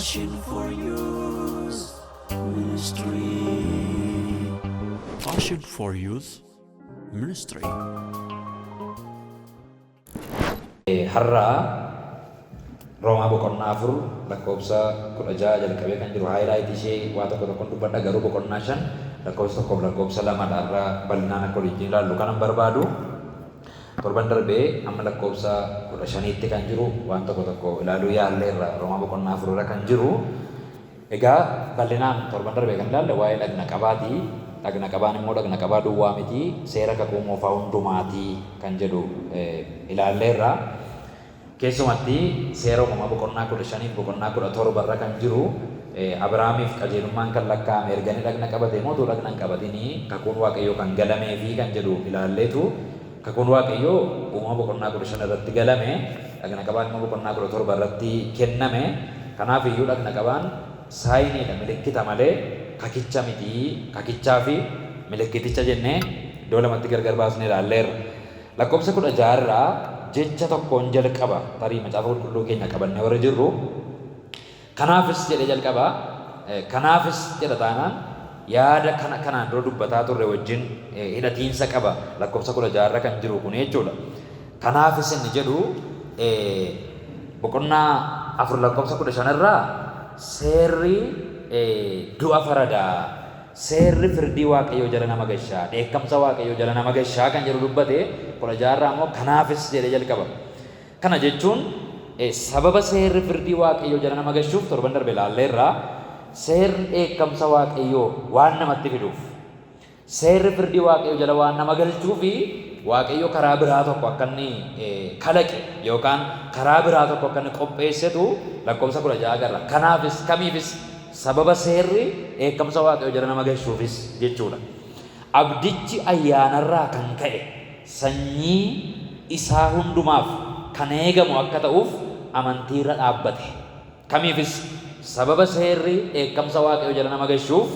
Passion for Youth Ministry. Passion for Youth Ministry. Har'a Roomaa boqonnaa 4 lakkoofsa 16 jalqabee kan jiru haayilaayitii ishee waa tokko tokkoon dubbadha garuu boqonnaa 5 lakkoofsa 1 lakkoofsa 2 irraa bal'inaan akka waliin ilaallu kanan barbaadu. Torban darbee amma lakkoofsa 15tti kan jiru waan tokko tokko ilaaluu yaalleerra Roomaa boqonnaa 4 irra kan jiru. Egaa bal'inaan torban darbee kan ilaalle waa'ee dhagna qabaatii. Dhagna qabaan immoo dhagna qabaa duwwaa miti seera kakuu moofaa hundumaatii kan jedhu ilaalleerra. Keessumatti seera uumamaa boqonnaa 15 boqonnaa 17 irra kan jiru Abrahaamiif qajeelummaan kan lakkaa'ame erganii dhagna qabatee mootuu dhagna hin qabatinii kakuun Waaqayyoo kan galamee fi kan jedhu ilaalleetu. Kakuun Waaqayyoo uumama boqonnaa 15 irratti galame, dhagna qabaan immoo boqonnaa 17 irratti kenname. Kanaaf iyyuu dhagna qabaan saayiniidha, milikkita malee kakicha miti. Kakichaa fi milikkiticha jennee iddoo lamatti gargar baasnee ilaalleerra. Lakkoofsa 16 irraa jecha tokkoon jalqaba tarii macaafa qulqulluu keenya qabannee warra jirru. Kanaafis jedhee jalqaba. Kanaafis jedha taanaan yaada kanaan dura dubbataa turre wajjin hidhatiinsa qaba lakkoofsa 16 irra kan jiru kun jechuudha. Kanaafis inni jedhu boqonnaa 4 lakkoofsa 15 irraa seerri du'a faradaa, seerri firdii Waaqayyoo jala nama gashaa, dheekkamsa Waaqayyoo jala nama gashaa kan jedhu dubbate 16 irraa immoo kanaafis jedhee jalqaba. Kana jechuun sababa seerri firdii Waaqayyoo jala nama gashuuf torban darbe ilaalleerra. Seerri dheekkamsa Waaqayyoo waan namatti fiduuf, seerri firdii Waaqayyoo jala waan nama galchuu fi Waaqayyoo karaa biraa tokko akka inni kalaqe yookaan karaa biraa tokko akka inni qopheessetu lakkoofsa 16 agarra. Kanaafis kamiifis sababa seerri dheekkamsa Waaqayyoo jala nama galchuufis jechuudha. Abdichi ayyaanarraa kan ka'e sanyii isaa hundumaaf kan eegamu akka ta'uuf amantiirra dhaabbate. Kamiifis sababa seerri dheekkamsa Waaqayyoo jala nama galchuuf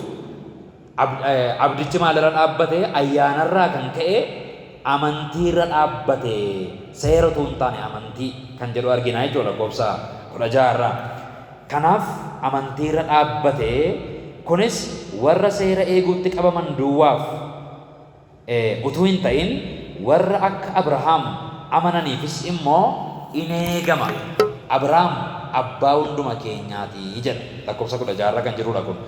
abdichi maalirra dhaabbate? Ayyaanarraa kan ka'e amantiirra dhaabbate. Seera utuu hin taane amantii kan jedhu argina jechuudha lakkoofsa 16 irraa. Kanaaf amantiirra dhaabbate. Kunis warra seera eeguutti qabaman duwwaaf utuu hin ta'in warra akka Abrahaam amananiifis immoo in eegama. Abrahaam abbaa hunduma keenyaati jedha lakkoofsa 16 irra kan jirudha kun.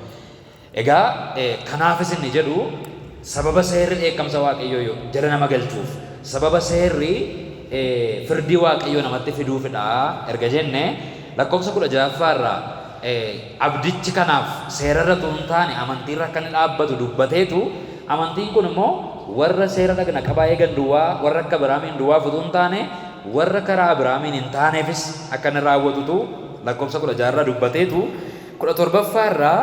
Egaa kanaafis inni jedhu sababa seerri dheekkamsa Waaqayyoo jala nama galchuuf, sababa seerri firdii Waaqayyoo namatti fiduufidha erga jenne lakkoofsa 16 irraa abdichi kanaaf seerarra utuu hin taane amantiirra akka inni dhaabbatu dubbateetu. Amantiin kun immoo warra seera dhagna qabaa eegan duwwaa, warra akka Abrahaamiin duwwaaf utuu hin taane warra karaa Abrahaamiin hin taaneefis akka inni raawwatutu lakkoofsa 16 irraa dubbateetu. 17 irraa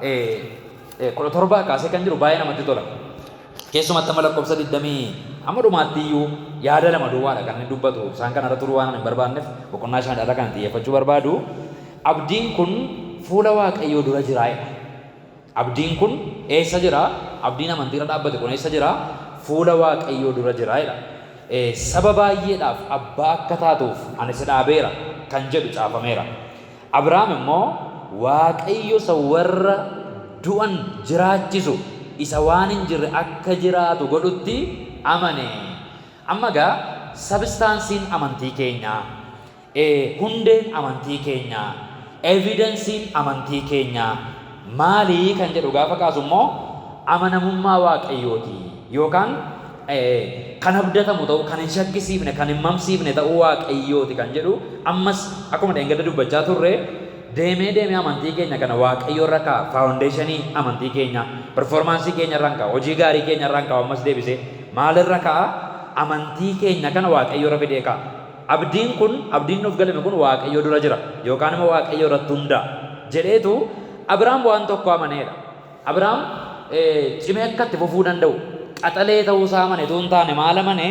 17 kaasee kan jiru baay'ee namatti tola. Keessumatti amma lakkoofsa 20 amma dhumaatti iyyuu yaada lama duwwaadha kan inni dubbatu. Isaan kana irra turuu waan hin barbaanneef boqonnaa 5 irra kan xiyyeeffachuu barbaadu. Abdiin kun fuula Waaqayyoo dura jiraa'edha. Abdiin kun eessa jira? Abdiin amantiirra dhaabbate kun eessa jira? Fuula Waaqayyoo dura jiraa'edha. Saba baay'eedhaaf abbaa akka taatuuf ani si dhaabeera kan jedhu caafameera. Abrahaam immoo Waaqayyo isa warra du'an jiraachisu, isa waan hin jirre akka jiraatu godhutti amane. Amma egaa sabstaansiin amantii keenyaa, hundeen amantii keenyaa, evidensiin amantii keenyaa maalii kan jedhu gaafa kaasu immoo amanamummaa Waaqayyooti yookaan kan abdatamu ta'u, kan hin shakkisiifne, kan hin mamsiifne ta'uu Waaqayyooti kan jedhu. Ammas akkuma dheengadda dubbachaa turre deemee amantii keenya kana Waaqayyoo irra kaa'a. Faawundeeshinii amantii keenya, performaansii keenya irraan kaa'a, hojii gaarii keenya irraan kaa'a. Ammas deebisee maalirra kaa'a? Amantii keenya kana Waaqayyoo irra fidee kaa'a. Abdiin nuuf galame kun Waaqayyoo dura jira yookaan immoo Waaqayyoo irratti hundaa'a jedheetu Abrahaam waan tokko amaneedha. Abrahaam cimee akka itti fufuu danda'u, qaxalee ta'uu isaa amane utuu hin taane maal amane?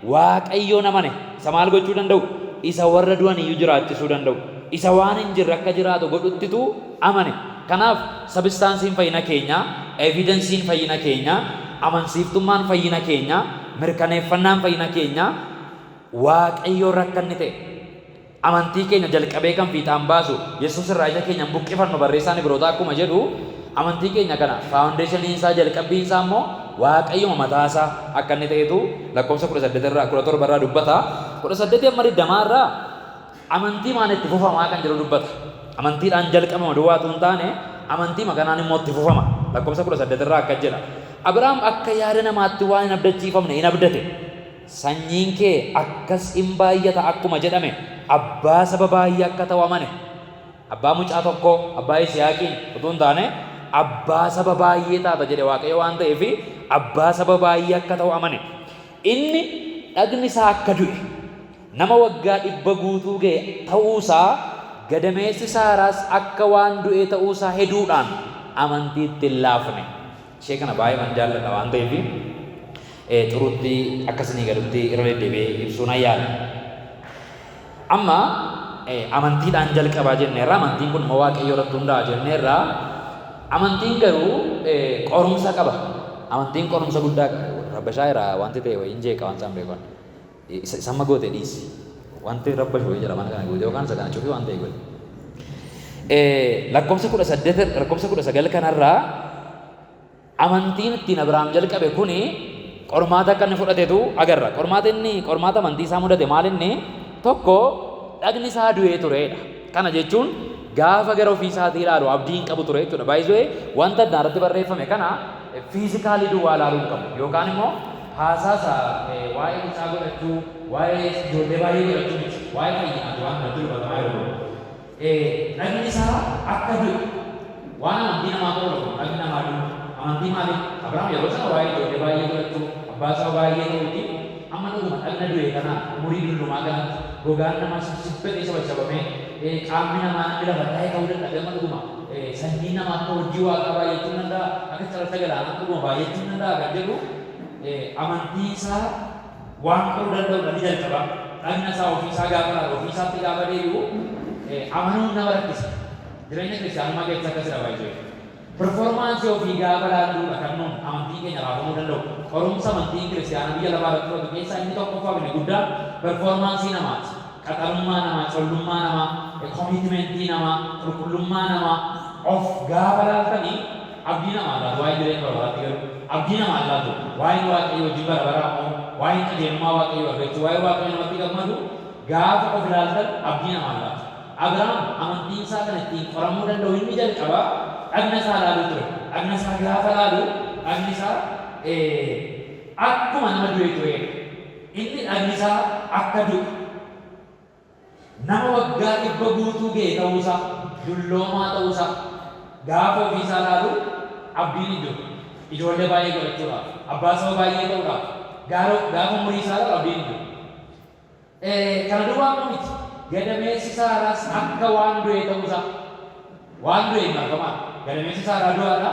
Waaqayyoon amane. Isa maal gochuu danda'u? Isa warra du'an iyyuu jiraachisuu danda'u, isa waan hin jirre akka jiraatu godhuttitu amane. Kanaaf sabstaansiin fayyina keenyaa, evidensiin fayyina keenyaa, amansiiftummaan fayyina keenyaa, mirkaneeffannaan fayyina keenyaa Waaqayyoo irra akka inni ta'e amantii keenya jalqabee kan fiixaan baasu Yesuus irraa ija keenya buqqifannu barreessaan Ibrootaa akkuma jedhu amantii keenya kana faawundeeshiniin isaa jalqabbiin isaa immoo Waaqayyuma mataa isaa akka inni ta'etu lakkoofsa 18 irraa 17 irraa dubbata. 18 amma 20 irraa amantii maan itti fufamaa kan jedhu dubbata. Amantiidhaan jalqabama duwwaatu hin taane amantii makanaan immoo itti fufama. Lakkoofsa 18 irraa akka jedha. Abrahaam akka yaada namaatti waan hin abdachiifamne hin abdate. Sanyiin kee akkas hin baay'ata akkuma jedhame abbaa saba baay'ee akka ta'u amane. Abbaa mucaa tokko abbaa Yisihaaqiin utuu hin taane abbaa saba baay'ee taata jedhe Waaqayyo waan ta'eef abbaa saba baay'ee akka ta'u amane. Inni dhagni isaa akka du'e nama waggaa 100 guutuu ga'e ta'uusaa gadameessi Saaraas akka waan du'e ta'uusaa heduudhaan amantiitti hin laafne. Ishee kana baay'ee jaalladha waan ta'eef xurutti akkasii galutti irra deddeebi'ee ibsuun ayyaana. Amma amantiidhaan jalqabaa jenneerra amantiin kun Waaqayyo irratti hundaa'a jenneerra amantiin garuu qorumsa qaba. Amantiin qorumsa guddaa rabbashaa irraa wanti ta'e wayiin jeeqa waan isaan beekan. Samma goote dhiisi. Wanti rabbashu wayii jira mana kana goote yookaan isa kana cufii waan ta'e godhe. Lakkoofsa 18 lakkoofsa 19 kanarraa amantiin ittiin Abrahaam jalqabe kuni qormaata akka inni fudhatetu agarra. Qormaata amantii isaa mudate maal inni tokko dhagni isaa du'ee turedha. Kana jechuun gaafa gara ofii isaatii ilaalu abdii hin qabu ture jechuudha. Baay'isee wanta addaan irratti barreeffame kana fiizikaalii duwwaa ilaaluu hin qabu yookaan immoo haasaasa waa'ee isaa godhachuu waa'ee ijoollee baay'ee godhachuu miti waa'ee fayyinaatu waan irratti dubbatamaa jiru. Dhagni isaa akka du'e waan amantii namaa qoolu dhagni namaa du'u amantii maaliif Abrahaam yeroo sana waa'ee ijoollee baay'ee godhachuu abbaa isaa baay'ee ta'uuti amma dhuguma dhagna du'e kana umurii dullumaa kanatti gogaan namaa sibbee isa shabamee qaamni namaa namni lafa taa'ee ta'uu danda'a amma dhuguma sanyiin namaa akka hojii waaqaa baay'achuu danda'a akka carrata galaanaa dhuguma baay'achuu danda'a kan jedhu amantii isaa waan ta'uu danda'u ni jalqaba. Dhagna isaa ofii isaa gaafa laatu ofii isaatti gaafa deebi'u amanuun nama rakkisa. Jireenya kiristaanummaa keessa akkasidha baay'ee. Performaansii ofii gaafa laalluudha kan nuun amantii keenya raafamuu danda'u. Qorumsa amantiin kiristaanaa biyya lafaa irratti fudhatu keessaa inni tokkoffaa inni guddaan performaansii namaati. Qaxarummaa namaa, collummaa namaa, koomitimentii namaa, qulqullummaa namaa of gaafa laaltanii abdii namaa laatu waa'ee jireenya barbaadaatti garuu abdii namaa laatu waa'ee Waaqayyoo hojii bara baraa moo waa'ee qajeelummaa Waaqayyoo argachuu waa'ee Waaqayyoo namatti gammadu gaafa of ilaaltan abdii namaa laatu. Abrahaam amantiin isaa kan ittiin qoramuu danda'u inni jalqaba dhagna isaa laaluu ture. Dhagna isaa gaafa laalu dhagni isaa akkuma nama du'e ture. Inni dhagni isaa akka du'e nama waggaa 100 guutuu ga'e ta'uusaa dulloomaa ta'uusaa gaafa ofii isaa laalu abdiin ni jiru. Ijoollee baay'ee godhachuudhaaf abbaa saba baay'ee ta'uudhaaf gaafa umurii isaa laalu abdiin ni jiru. Kana duwwaa miti gadameessi Saaraas akka waan du'e ta'uusaa waan du'e hin argamaa. Gadameessi Saaraa du'aadha.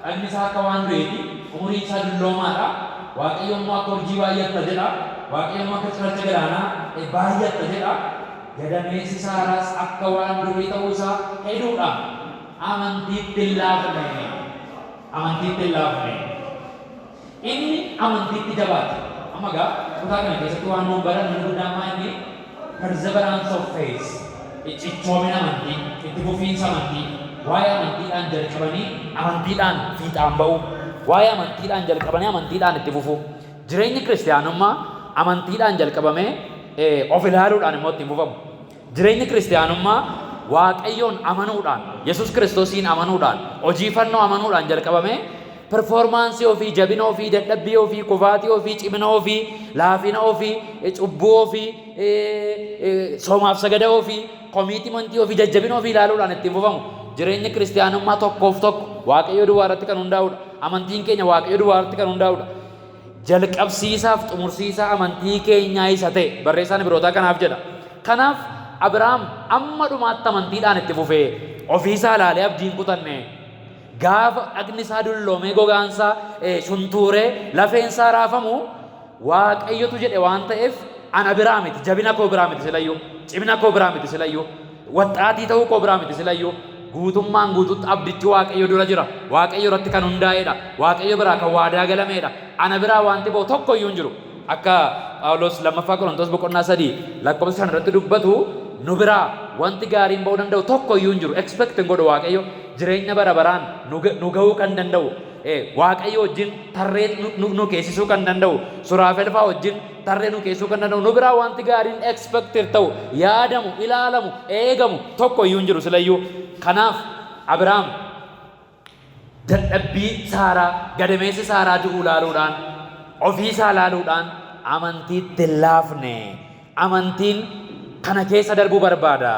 Dhagni isaa akka waan du'eeti. Umurii isaa dulloomaadha. Waaqayyo immoo akka urjii baay'atta jedha. Waaqayyo immoo akka cirracha galaanaa baay'atta jedha. Gadameessi Saaraas akka waan du'e ta'uusaa heduudhaan amantiitti hin laafne. Amantiitti hin laafne. Inni amantiitti jabaate. Amma egaa kutaa kana keessatti waan nuun barannu guddaan maa inni perseverance of faith. Cichoomina amantii, itti fufiinsa amantii. Waa'ee amantiidhaan jalqabanii amantiidhaan fiixaan ba'u. Waa'ee amantiidhaan jalqabanii amantiidhaan itti fufu. Jireenyi kiristaanummaa amantiidhaan jalqabamee of ilaaluudhaan immoo ittiin fufamu. Jireenyi kiristaanummaa Waaqayyoon amanuudhaan, Yesuus Kiristoosiin amanuudhaan, hojii fannoo amanuudhaan jalqabamee performaansii ofii, jabina ofii, dadhabbii ofii, kufaatii ofii, cimina ofii, laafina ofii, cubbuu ofii, soomaaf sagada ofii, komiitimentii ofii, jajjabina ofii ilaaluudhaan ittiin fufamu. Jireenyi kiristaanummaa tokkoof tokko Waaqayyo duwwaa irratti kan hundaa'udha. Amantiin keenya Waaqayyo duwwaa irratti kan hundaa'udha. Jalqabsiisaaf xumursiisaa amantii keenyaa isa ta'e barreessaan Ibrootaa kanaaf jedha. Kanaaf Abrahaam amma dhumaatti amantiidhaan itti fufee ofiisaa ilaalee abdiin kutanne gaafa dhagni isaa dulloomee gogaansaa shuntuuree lafeensaa raafamu Waaqayyotu jedhe waan ta'eef ana biraa miti, jabina koo biraa miti silayyuu, cimina koo biraa miti silayyuu, waxxaatii ta'uu koo biraa miti silayyuu. Guutummaan guututti abdichi Waaqayyo dura jira. Waaqayyo irratti kan hundaa'edha. Waaqayyo biraa kan waadaa galameedha. Ana biraa wanti bo'u tokko iyyuu hin jiru. Akka Phaawulos lammaffaa Qorontos boqonnaa 3 lakkoofsa 5 irratti dubbatu nu biraa wanti gaariin ba'uu danda'u tokko iyyuu hin jiru. Expect hin godhu Waaqayyo jireenya bara baraan nu ga'uu kan danda'u. Waaqayyo wajjin tarree nu keessisuu kan danda'u. Suraafel fa'aa wajjin tarree nu keessisuu kan danda'u. Nu biraa wanti gaariin expected ta'u yaadamu, ilaalamu, eegamu tokko iyyuu hin jiru silayyuu. Kanaaf Abrahaam dadhabbii Saaraa, gadameessi Saaraa du'uu ilaaluudhaan, ofii isaa ilaaluudhaan amantiitti hin laafne. Amantiin kana keessa darbuu barbaada.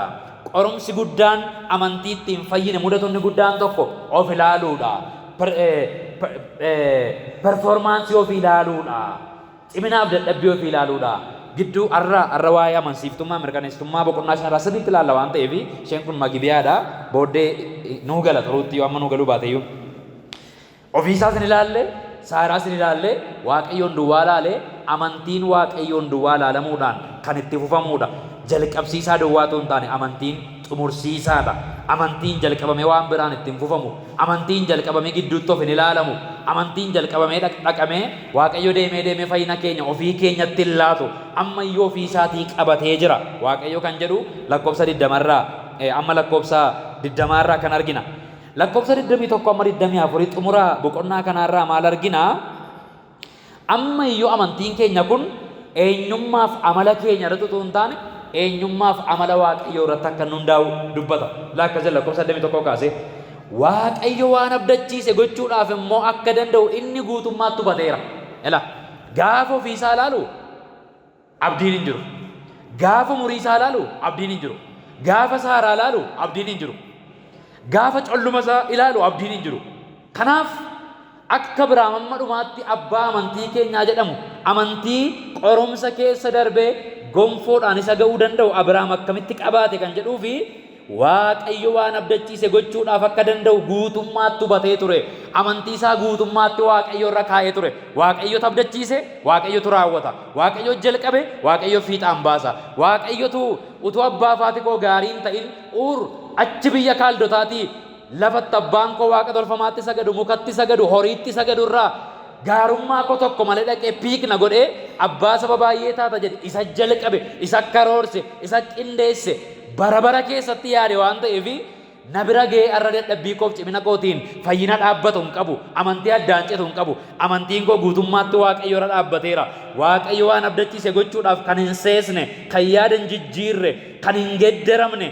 Qorumsi guddaan amantiitti hin fayyine mudatumni guddaan tokko of ilaaluudha. Performaansii ofii ilaaluudha. Ciminaaf dadhabbii ofii ilaaluudha. Gidduu arra waa'ee amansiiftummaa mirkaneessitummaa boqonnaa shanarraa sirriitti ilaalla waan ta'eef isheen kun magibiyaadha. Booddee nuu gala turuutti yoo amma nuu galuu baateyyuu. Ofiisaas hin ilaalle, Saaraas hin ilaalle, Waaqayyoon duwwaa ilaale, amantiin Waaqayyoon duwwaa ilaalamuudhaan kan itti fufamuudha. Jalqabsiisaa duwwaatu hin taane amantiin xumursiisaadha. Amantiin jalqabamee waan biraan ittiin fufamu. Amantiin jalqabamee gidduutti of hin ilaalamu. Amantiin jalqabamee dhaqamee Waaqayyo deemee fayyina keenya ofii keenyatti hin laatu. Ammayyuu ofii isaatii qabatee jira. Waaqayyo kan jedhu lakkoofsa 20 amma lakkoofsa 20 kan argina. Lakkoofsa 21 amma 24 xumura boqonnaa kanarraa maal argina? Ammayyuu amantiin keenya kun eenyummaaf amala keenya irratti utuu hin taane eenyummaaf amala Waaqayyoo irratti akka hundaa'u dubbata. Lakka jala lakkoofsa 21 kaasee Waaqayyo waan abdachiise gochuudhaaf immoo akka danda'u inni guutummaatti hubateera. Gaafa ofiisaa ilaalu abdiin hin jiru. Gaafa murii isaa ilaalu abdiin hin jiru. Gaafa Saaraa ilaalu abdiin hin jiru. Gaafa colluma isaa ilaalu abdiin hin jiru. Kanaaf akka Abrahaam amma dhumaatti abbaa amantii keenyaa jedhamu amantii qorumsa keessa darbee gonfoodhaan isa ga'uu danda'u Abrahaam akkamitti qabaate kan jedhuu fi Waaqayyo waan abdachiise gochuudhaaf akka danda'u guutummaatti hubatee ture. Amantii isaa guutummaatti Waaqayyo irra kaa'ee ture. Waaqayyotu abdachiise, Waaqayyotu raawwata. Waaqayyo jalqabe, Waaqayyo fiixaan baasa. Waaqayyotu utuu abbaa faati koo gaarii hin ta'in achi biyya kaaldotaatii lafatti abbaan koo waaqa tolfamaatti sagadu, mukatti sagadu, horiitti sagadu irraa gaarummaa koo tokko malee dhaqee piikna godhee abbaa saba baay'ee taata jedhe isa jalqabe, isa karoorse, isa qindeesse bara keessatti yaade waan ta'eef na bira ga'ee arra dadhabbii koof cimina kootiin fayyina dhaabbatu hin qabu, amantii addaan citu hin qabu. Amantiin koo guutummaatti Waaqayyo irra dhaabbateera. Waaqayyo waan abdachiise gochuudhaaf kan hin seesne, kan yaada hin jijjiirre, kan hin geddaramne,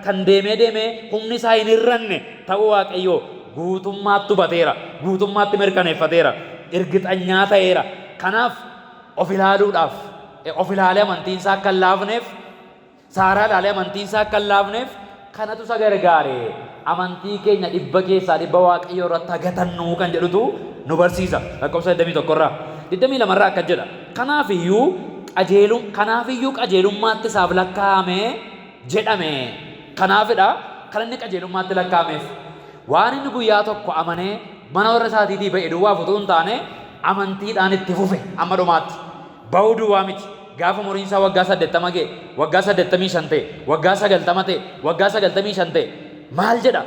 kan deemee humni isaa hin hirranne ta'uu Waaqayyo guutummaatti hubateera. Guutummaatti mirkaneeffateera. Irgixanyaa ta'eera. Kanaaf of ilaaluudhaaf of ilaalee amantiin isaa akka hin laafneef, Saaraa ilaalee amantiin isaa akka hin laafneef kanatu isa gargaare. Amantii keenya 100 keessaa 100 Waaqayyo irratti hagatannu kan jedhutu nu barsiisa. Lakkoofsa 21 irraa 22 irraa akka jedha. Kanaafiyyuu qajeelummaatti isaaf lakkaa'ame jedhame. Kanaafidha kan inni qajeelummaatti lakkaa'ameef. Waan inni guyyaa tokko amanee mana warra isaatiitii ba'e duwwaaf utuu hin taane amantiidhaan itti fufe amma dhumaatti. Ba'uu duwwaa miti. Gaafa umuriin isaa waggaa 80 ga'e, waggaa 85 ta'e, waggaa 90 ta'e, waggaa 95 ta'e maal jedha?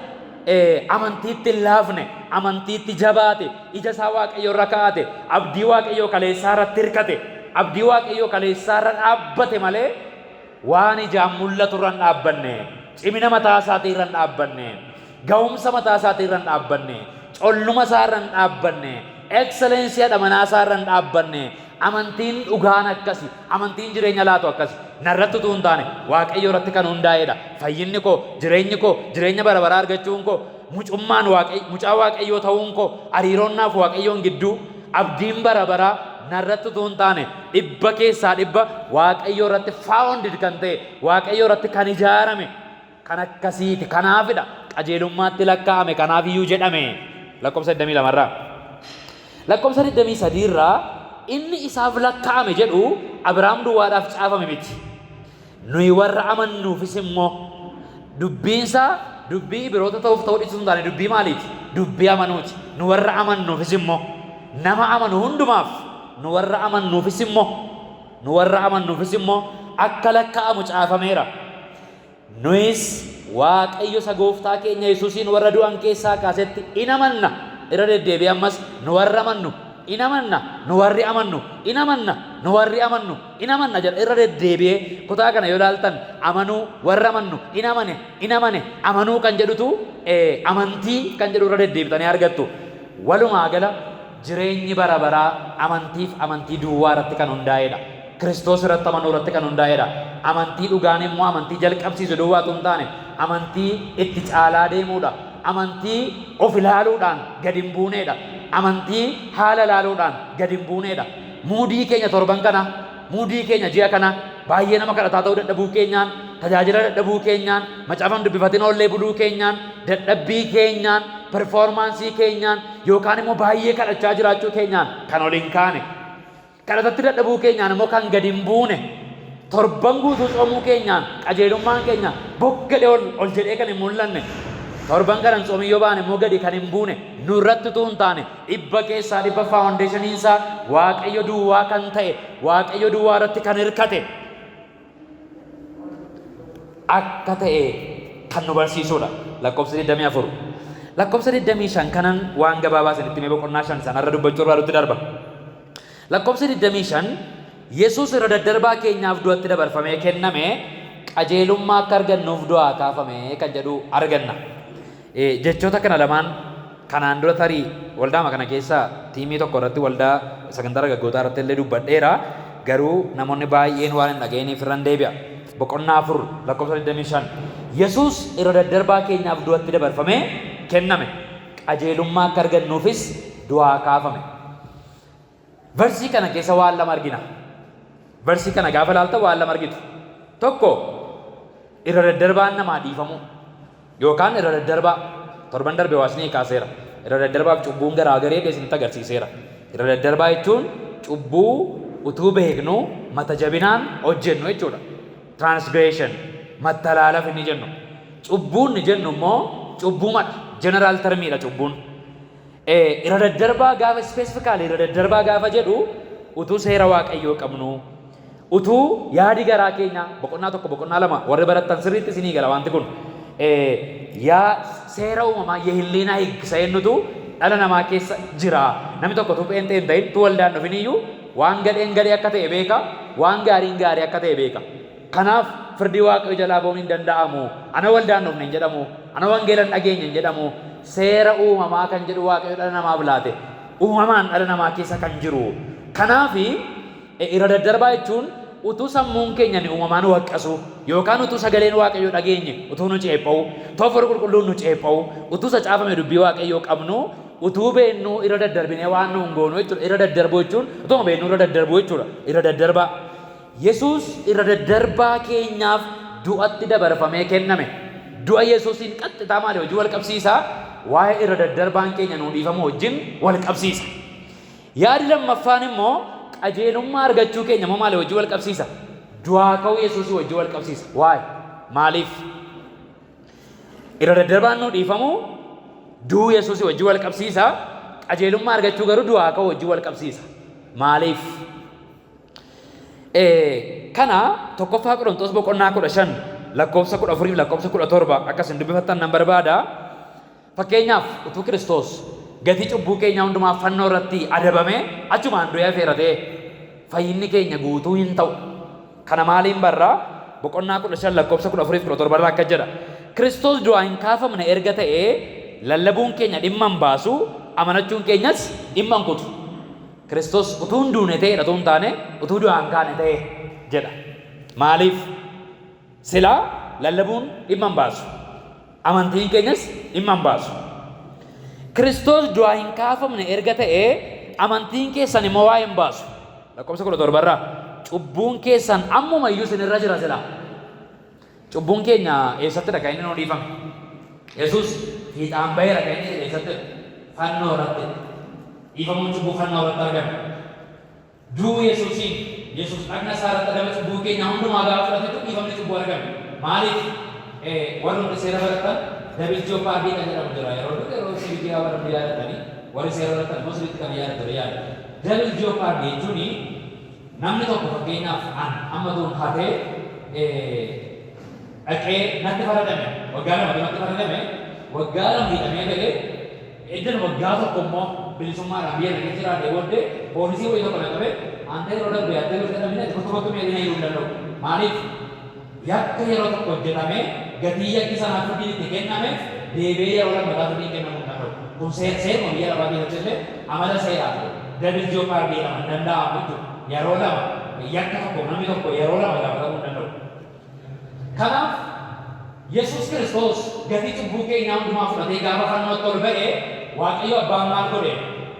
Amantiitti hin laafne, amantiitti jabaate, ija isaa Waaqayyo irra kaa'ate, abdii Waaqayyo kaleessaa irratti hirkate, abdii Waaqayyo kaleessaa irra dhaabbate malee waan ijaan mul'atu irra hin dhaabbanne, cimina mataa isaatii irra hin dhaabbanne, ga'umsa mataa isaatii irra hin dhaabbanne, colluma isaa irra hin dhaabbanne, excellensii manaa isaa irra hin dhaabbanne. Amantiin dhugaan akkasi, amantiin jireenya laatu akkasi. Narratti utuu hin taane Waaqayyo irratti kan hundaa'edha. Fayyinni koo, jireenya bara baraa argachuun koo, mucaa Waaqayyoo ta'uun koo, hariiroonnaaf Waaqayyoon gidduu abdiin bara baraa narratti utuu hin taane 100 keessaa 100 Waaqayyo irratti founded kan ta'e, Waaqayyo irratti kan ijaarame kan akkasiiti. Kanaafidha qajeelummaatti lakkaa'ame, kanaafiyyuu jedhame. Lakkoofsa 22 irraa. Lakkoofsa 23 irraa inni isaaf lakkaa'ame jedhu Abrahaam duwwaadhaaf caafame miti. Nuyi warra amannuufis immoo dubbiinsaa dubbii biroota ta'uuf ta'uu dhiisuu hin taane dubbii maaliiti? Dubbii amanuuti. Nu warra amannuufis immoo nama amanu hundumaaf nu warra amannuufis immoo akka lakkaa'amu caafameera. Nuyis Waaqayyo isa gooftaa keenya Yesuusiin warra du'an keessaa kaasetti in amanna. Irra deddeebi'ee ammas nu warra amannu in amanna nu warri amannu in amanna nu warri amannu in amanna jedha irra deddeebi'ee kutaa kana yoo ilaaltan amanuu warra amannu in amane amanuu kan jedhutu amantii kan jedhu irra deddeebitanii argattu. Walumaa gala jireenyi bara baraa amantiif amantii duwwaa irratti kan hundaa'edha. Kiristoos irratti amanuu irratti kan hundaa'edha. Amantii dhugaan immoo amantii jalqabsiisu duwwaatu hin taane amantii itti caalaa deemuudha. Amantii of ilaaluudhaan gadi hin buuneedha. Amantii haala ilaaluudhaan gadi hin buuneedha. Muudii keenya torban kana, muudii keenya ji'a kana baay'ee nama kadhataa ta'uu dadhabuu keenyaan, tajaajila dadhabuu keenyaan, macaafan dubbifatiin oollee buluu keenyaan, dadhabbii keenyaan, performaansii keenyaan yookaan immoo baay'ee kadhachaa jiraachuu keenyaan kan ol hin kaane. Kadhatatti dadhabuu keenyaan immoo kan gadi hin buune. Torban guutuu soomuu keenyaan qajeelummaan keenya boggale ol jedhee kan hin mul'anne. Torban kanan soomii yoo baane immoo gadi kan hin buune nurratti utuu hin taane dhibba keessaa dhibba faawundeeshiniinsaa Waaqayyo duwwaa kan ta'e Waaqayyo duwwaa irratti kan hirkate akka ta'e kan nu barsiisudha. Lakkoofsa 24. Lakkoofsa 25 kanan waan gabaabaa isinitti mee boqonnaa 5 sanarra dubbachuu barbaadutti darba. Lakkoofsa 25 Yesuus irra daddarbaa keenyaaf du'atti dabarfamee kenname qajeelummaa akka argannuuf du'aa kaafame kan jedhu arganna. Jechoota kana lamaan kanaan dura tarii waldaama kana keessaa tiimii tokko irratti waldaa sagantaa dargaggootaa irratti illee dubbadheera. Garuu namoonni baay'een waan hin dhaga'iniif irra deebi'a. Boqonnaa 4 lakkoofsa 25 Yesuus irra daddarbaa keenyaaf du'atti dabarfamee kenname qajeelummaa akka argannuufis du'aa kaafame. Versii kana keessa waan lama argina. Versii kana gaafa ilaalta waan lama argitu. Tokko irra daddarbaan namaa dhiifamu yookaan irra daddarbaa torban darbe waasni kaaseera. Irra daddarbaaf cubbuun garaagaree isinitti agarsiiseera. Irra daddarbaa jechuun cubbuu utuu beeknu mata jabinaan hojjennu jechuudha. Transgression mattalaalaaf inni jennu. Cubbuun ni jennu immoo cubbumadha. General termiidha cubbuun. Irra daddarbaa gaafa specifically irra daddarbaa gaafa jedhu utuu seera Waaqayyoo qabnu utuu yaadi garaa keenya boqonnaa tokko boqonnaa lama warri barattan sirriitti isinii gala wanti kun yaa seera uumamaa yehilliinaa hiikkisa jennutu dhala namaa keessa jira. Namni tokko tu pheenxee hin ta'in tu waldaan dhufin iyyuu waan gadheen gadhee akka ta'e beeka, waan gaariin gaarii akka ta'e beeka. Kanaaf firdii Waaqayyoo jalaa ba'uun hin danda'amu. Ana waldaan dhufne hin jedhamu, ana wangeelan dhageenya hin jedhamu. Seera uumamaa kan jedhu Waaqayyo dhala namaaf laate uumamaan dhala namaa keessa kan jiru. Kanaaf irra daddarbaa jechuun utuu sammuun keenya ni uumamaan waqqasu yookaan utuu sagaleen Waaqayyoo dhageenye utuu nu ceepha'u, utuu Hafuurri Qulqulluun nu ceepha'u, utuu caafame dubbii Waaqayyoo qabnu, utuu beennu irra daddarbinee waan nu hin goonu jechuudha. Irra daddarbuu jechuun utuma beennu irra daddarbuu jechuudha. Irra daddarbaa. Yesuus irra daddarbaa keenyaaf du'atti dabarfamee kenname. Du'a Yesuusiin qaxxitaa maali hojii wal qabsiisaa? Waa'ee irra daddarbaan keenya nuu dhiifamu wajjin wal qabsiisa. Yaadi lammaffaan immoo qajeelummaa argachuu keenya immoo maali hojii wal qabsiisa? Du'aa ka'uu Yesuusii wajjin wal qabsiisa. Waa'ee maaliif? Irra daddarbaan nuu dhiifamu du'uu Yesuusii wajjin wal qabsiisa. Qajeelummaa argachuu garuu du'aa ka'uu wajjin wal qabsiisa. Maaliif? Kana tokkoffaa Qorontos boqonnaa 15 lakkoofsa 14 fi lakkoofsa 17 akkasin dubbifattan nan barbaada. Fakkeenyaaf utuu Kiristoos gatii cubbuu keenya hundumaaf fannoo irratti adabame achumaan du'ee feeratee fayyinni keenya guutuu hin ta'u. Kana maaliin barraa boqonnaa 15 lakkoofsa 14 fi 17 irraa akka jedha. Kiristoos du'aa hin kaafamne erga ta'ee lallabuun keenya dhimma hin baasu amanachuun keenyas dhimma hin kutu. Kiristoos utuu hin duune ta'eedha utuu hin taane utuu du'aa hin kaane ta'e jedha. Maaliif? Silaa lallabuun dhimma hin baasu. Amantiin keenyas dhimma hin baasu. Kiristoos du'aa hin kaafamne erga ta'ee amantiin keessan immoo waa hin baasu. Lakkoofsa 17 irraa cubbuun keessan ammuma iyyuu isinirra jira silaa. Cubbuun keenya eessattidha kan inni nuu dhiifame? Yesuus fiixaan baheera kan inni eessatti fannoo irratti. Dhiifamuun cubbuu fannoo irratti argame. Du'uu Yesuusiin Yesuus dhagna isaa irratti adaba cubbuu keenya hundumaa gaafa fudhatetu dhiifamni cubbuu argame. Maaliif? Warri hundi seera baratan dabil jooppaardii kan jedhamu jira. Yeroo sirriitti gaafa namni yaadatanii warri seera baratan immoo sirriitti kan yaadatan yaada. Dabil jooppaardii jechuun namni tokko fakkeenyaaf amma tuun hatee dhaqee natti faradame waggaa lama natti faradame waggaa lama hidhamee galee eddan waggaa tokko immoo bilisummaadhaan biyya kana keessa jiraatee booddee poolisii wayii tokko naqabe ante yeroo darbe addee gosa dhabine tokko tokko meeqina hiiruu hin danda'u. Maaliif yakka yeroo tokko hojjetame gatii yakki sanaaf fudhiin itti kenname deebi'ee yeroo lammataa fudhiin kennamuu hin danda'u. Kun seeruma biyya lafaa keessatti illee amala seeraati. Dabil Joopaardii lama hin danda'amu jechuudha. Yeroo lama yakka tokko namni tokko yeroo lama gaafatamuu hin danda'u. Kanaaf Yesuus Kiristoos gatii cubbuu keenyaa hundumaa fudhatee gaafa fannootti ol ba'ee Waaqayyo abbaan maal godhe?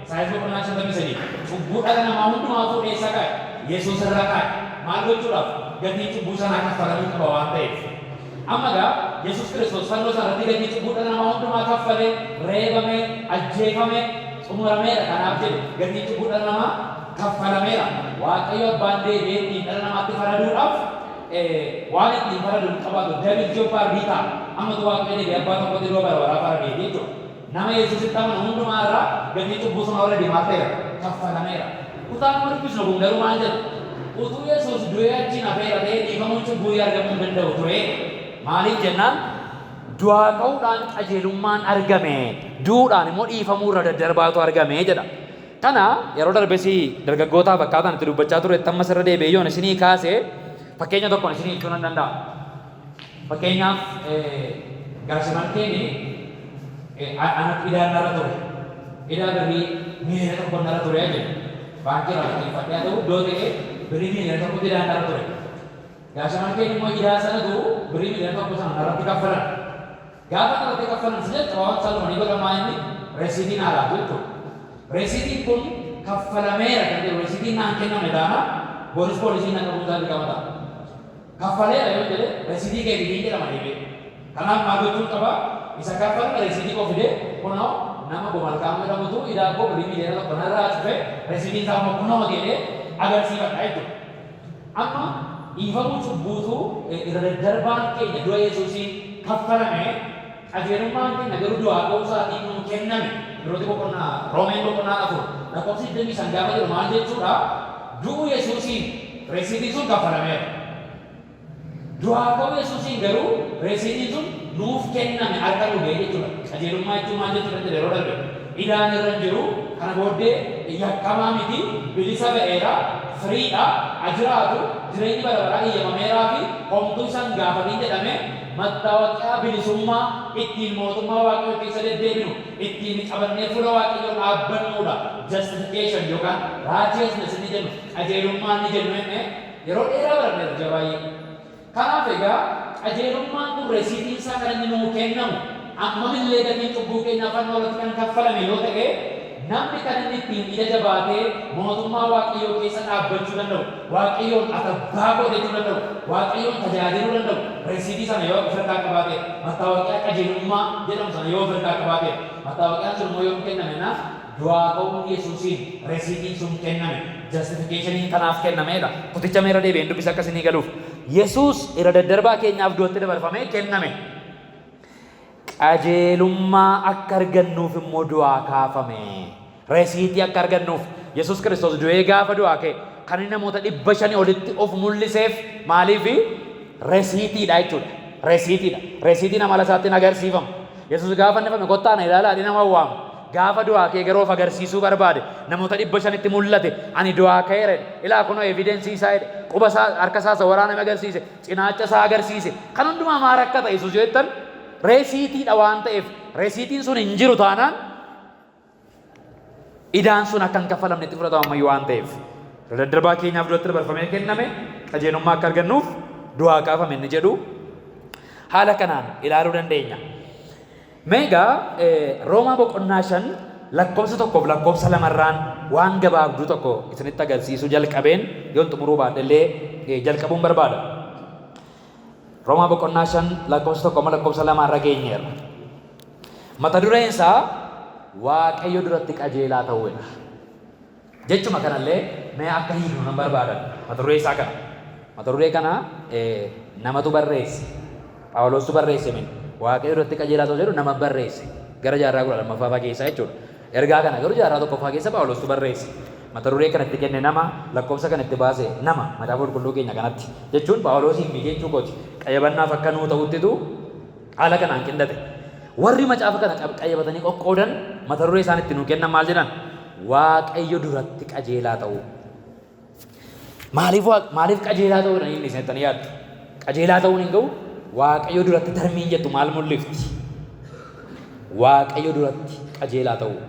Isaayyaas boqonnaa 53 cubbuu dhala namaa hundumaa fuudhee isa kaa'e Yesuus irra kaa'e maal gochuudhaaf gatii cubbuu sanaa kaffalamuu qaba waan ta'eef. Amma gaa Yesuus Kiristoos fannoo sanarratti gatii cubbuu dhala namaa hundumaa kaffalee reebamee ajjeefamee xumurameera. Kanaaf jedhe gatii cubbuu dhala namaa kaffalameera. Waaqayyo abbaan deebi'ee ittiin dhala namaatti faraduudhaaf waan ittiin faradu qabaatu Dabil Joopaardii ta'a. Ammatu Waaqayyo deebi'ee abbaa tokkotti yeroo bara baraa faradee jechuudha. Nama Yesuusitti amanu hundumaa irraa gatii cubbuu sana warra deemaa ta'eera kaffalameera. Kutaan dubbisnu kun garuu maal jedhu? Utuu Yesuus du'ee achiin hafeera ta'ee dhiifamuun cubbuu argamuu hin danda'u ture. Maaliif jennaan du'aa ka'uudhaan qajeelummaan argame, du'uudhaan immoo dhiifamuu irra daddarbaatu argame jedha. Kana yeroo darbesi dargaggootaaf akkaataan itti dubbachaa ture ammas irra deebi'ee yoon isinii kaasee fakkeenya tokkoon isinii ibsuu nan danda'a. Fakkeenyaaf gaasimarkeeni anak idaa narra ture. Idaa birrii miiliyoona tokko narra ture jedhu. Baankii irraa xiyyeeffadhee haa ta'u iddoo ta'ee birrii miiliyoona tokko idaa narra ture. Gaasimarkeen immoo idaa sanatu birrii miiliyoona tokko sana narratti kaffalan. Gaafa narratti kaffalan sana xawaawwan salphanii godhamaa inni reesiitiin haa laatu jechuudha. Reesiitiin kun kaffalameera kan jedhu reesiitiin naan kenname taana booris poolisiin akka buusaa dirqama ta'a. Kaffaleera yoo jedhe reesiitii kee bidiin jedhama deebi'e. Kanaaf maal gochuun qaba? Isa kaffalame reesiitii koo fide kunoo nama gomalkaama jedhamutu idaa koo birrii miiliyoona tokko narraa cufe reesiitiin isaa immoo kunoo jedhee agarsiifadha jechuudha. Amma dhiifamuu cubbuutu irra daddarbaan keenya du'a Yesuusiin kaffalame qajeelummaan keenya garuu du'aa ka'uu isaatiin nuu kenname. Yeroo boqonnaa Roomeen boqonnaa 4 lakkoofsi 25 gaafa jedhu maal jechuudha? Du'uu Yesuusiin reesiitiin sun kaffalameera. Du'aa ka'uu Yesuusiin garuu reesiitiin sun nuuf kenname harka nu ga'e jechuudha. Qajeelummaa jechuun maal jechuudha yeroo darbe idaan irra jiru kana booddee yakkamaa miti bilisa ba'eera firiidha ajiraatu jireenyi bara baraa eeyyamameeraa fi homtuu isaan gaafatiin jedhame mattaawaqiyaa bilisummaa ittiin mootummaa Waaqayyoo keessa deddeebinu ittiin qabannee fuula Waaqayyoo dhaabbannuudha. Justification yookaan righteousness ni jennu qajeelummaan ni jennu yeroo dheeraa baranneera jabaayee. Kanaaf egaa qajeelummaan kun reesiitiin isaa kan inni nuu kennamu ammamillee gatiin cubbuu keenyaa fannoo irratti kan kaffalame yoo ta'e namni kan inni ittiin ija jabaatee mootummaa Waaqayyoo keessa dhaabbachuu danda'u, Waaqayyoon atabbaa godhachuu danda'u, Waaqayyoon tajaajiluu danda'u, reesiitii sana yoo ofirraa qabaate, mattaawoqiyaa qajeelummaa jedhamu sana yoo ofirraa qabaate, mattaawoqiyaan sun immoo yoo kenname naaf du'aa ka'uun Yesuusiin reesiitiin sun kenname, justificationii kanaaf kennameedha. Kuticha meera deebi'een dubbisa akkasinii galuuf. Yesuus irra daddarbaa keenyaaf du'atti dabarfamee kenname. Qajeelummaa akka argannuuf immoo du'aa kaafame. Reesiitii akka argannuuf Yesuus Kiristoos du'ee gaafa du'aa ka'e kan inni namoota 500 olitti of mul'iseef maaliif reesiitiidha jechuudha. Reesiitiidha. Reesiitiin amala isaatti agarsiifama. Yesuus gaafa fannifame kottaa na ilaalaa nama waamu. Gaafa du'aa ka'e garuu of agarsiisuu barbaade namoota 500tti mul'ate ani du'aa ka'eera ilaa kunoo evidensii isaa jedhe quba isaa harka isaa waraaname agarsiise cinaacha isaa agarsiise kan hundumaa maal akka ta'e Yesuus jettan reesiitiidha waan ta'eef reesiitiin sun hin jiru taanaan idaan sun akka hin kaffalamne itti fudhatama ammayyuu waan ta'eef daddarbaa keenyaaf du'atti dabarfamee kenname qajeelummaa akka argannuuf du'aa kaafame inni jedhu haala kanaan ilaaluu dandeenya. Meegaa Roomaa boqonnaa 5 lakkoofsa tokkoof lakkoofsa lamarraan waan gabaabduu tokko isinitti agarsiisuu jalqabeen yoon xumuruu baadhe illee jalqabuun barbaada. Roomaa boqonnaa 5 lakkoofsa tokko lakkoofsa lamarra geenyeerra. Mata dureen isaa Waaqayyo duratti qajeelaa ta'uudha. Jechuma kanallee mee akka hiiknu nan barbaadan mata duree isaa kana. Mata duree kana namatu barreesse. Phaawulostu barreesse min. Waaqayyo duratti qajeelaa ta'uu jedhu nama barreesse. Gara jaarraa 12ffaa keessaa jechuudha. Ergaa kana garuu jaarraa 1ffaa keessa Phaawulostu barreesse. Mata duree kanatti kenne nama lakkoofsa kanatti baase nama macaafa qulqulluu keenya kanatti jechuun Phaawulosiin jechuu kooti. Qayyabannaaf akka nuu ta'uttitu haala kanaan qindate. Warri macaafa kana qayyabatanii qoqqoodan mata duree isaan itti nuu kennan maal jedhan? waaqayyo duratti qajeelaa ta'uu. Maaliif qajeelaa ta'uu dha inni isin yaaddu? Qajeelaa ta'uun hin ga'u waaqayyo duratti darmiin jettu maal mul'ifti? Waaqayyo duratti qajeelaa ta'uu.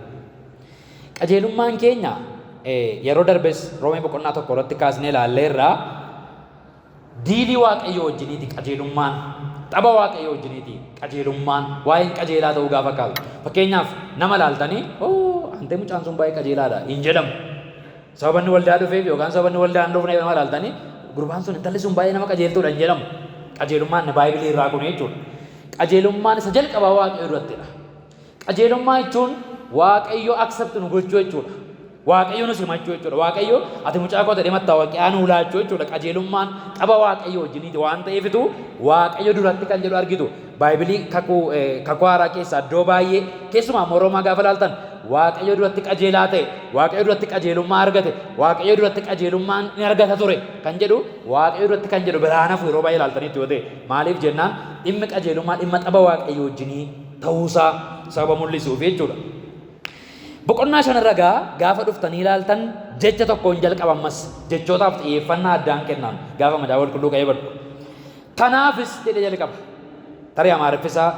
Qajeelummaan keenya yeroo darbes Roomee boqonnaa tokko irratti kaasnee ilaalleerraa diilii waaqayyo wajjiniiti qajeelummaan. Tapha waaqayyo wajjiniiti qajeelummaan. Waa'een qajeelaa ta'uu gaafa kaasu. Fakkeenyaaf nama ilaaltanii antee mucaan sun baay'ee qajeelaadha hin jedhamu. Sababa inni waldaa dhufeef yookaan sababa inni waldaa hin dhufneef nama ilaaltanii gurbaan sun intalli sun baay'ee nama qajeeltuudha hin jedhamu. Qajeelummaan inni Baayibilii irraa kun jechuudha. Qajeelummaan isa jalqabaa waaqayyo durattidha. Qajeelummaa jechuun waaqayyo accept nu gochuu jechuudha. Waaqayyo nu simachuu jechuudha. Waaqayyo ati mucaa koo ta'ee mattaawaqaa nu laachuu jechuudha. Qajeelummaan tapha waaqayyo wajjiniiti waan ta'eefitu waaqayyo duratti kan jedhu argitu. Baayibilii kakuu haaraa keessaa iddoo baay'ee keessumaa Moroomaa gaafa ilaaltan waaqayyo duratti qajeelaa ta'e, waaqayyo duratti qajeelummaa argate, waaqayyo duratti qajeelummaan ni argata ture kan jedhu waaqayyo duratti kan jedhu biraan hafu yeroo baay'ee ilaaltanitti yoo ta'e maaliif jennaan dhimmi qajeelummaa dhimma tapha waaqayyo wajjinii ta'uusaa sababa mul'isuuf jechuudha. Boqonnaa shanarra gaafa dhuftanii ilaaltan jecha tokkoon jalqabammas jechootaaf xiyyeeffannaa addaan kennan gaafa madaala qulqulluu qa'ee badhu. Kanaafis jedhee jalqaba. Tarii Amaariffisaa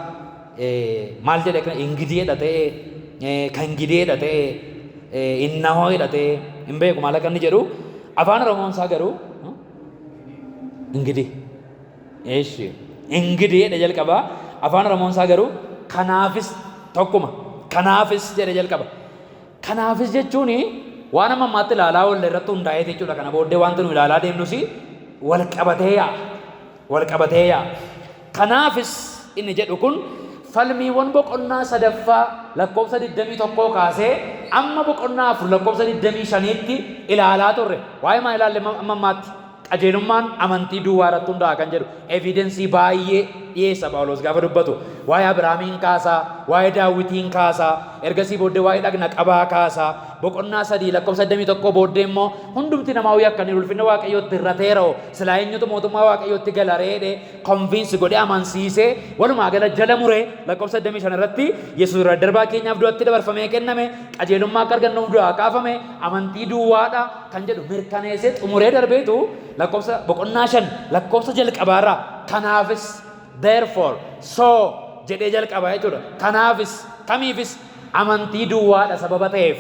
maal jedhee kana ingideedha ta'ee kan gideedha ta'ee innahoodha ta'ee hin beeku maal akka inni jedhu afaan Oromoon isaa garuu ingidee. Eeshi ingideedha jalqaba afaan Oromoon isaa garuu kanaafis tokkuma kanaafis jedhee jalqaba. Kanaafis jechuun waan amma ammaatti ilaalaa oolle irratti hundaa'ee jechuudha. Kana booddee wanti nu ilaalaa deemnus wal qabatee yaa. Kanaafis inni jedhu kun falmiiwwan boqonnaa sadaffaa lakkoofsa 21 kaasee amma boqonnaa 4 lakkoofsa 25tti ilaalaa turre. Waa'ee maa ilaalle amma ammaatti? Qajeelummaan amantii duwwaa irratti hundaa'a kan jedhu evidensii baay'ee dhiyeessa Phaawulos gaafa dubbatu. Waa'ee Abrahaamiin kaasaa, waa'ee Daawitiin kaasaa, ergasii booddee waa'ee dhagna qabaa kaasaa, boqonnaa 3 lakkoofsa 21 booddee immoo hundumti namaa yakkanii ulfina waaqayyootti irrateeroo silaa eenyutu mootummaa waaqayyootti gala reedhe konviinsi godhee amansiisee walumaa gala jala muree lakkoofsa 25 irratti Yesuus irra darbaa keenyaaf du'atti dabarfamee kenname qajeelummaa akka argannuuf du'aa kaafame amantii duwwaadha kan jedhu mirkaneessee xumuree darbeetu lakkoofsa boqonnaa 5 lakkoofsa jalqabaarraa kanaafis therefore so jedhee jalqabaa jechuudha. Kanaafis kamiifis amantii duwwaadha sababa ta'eef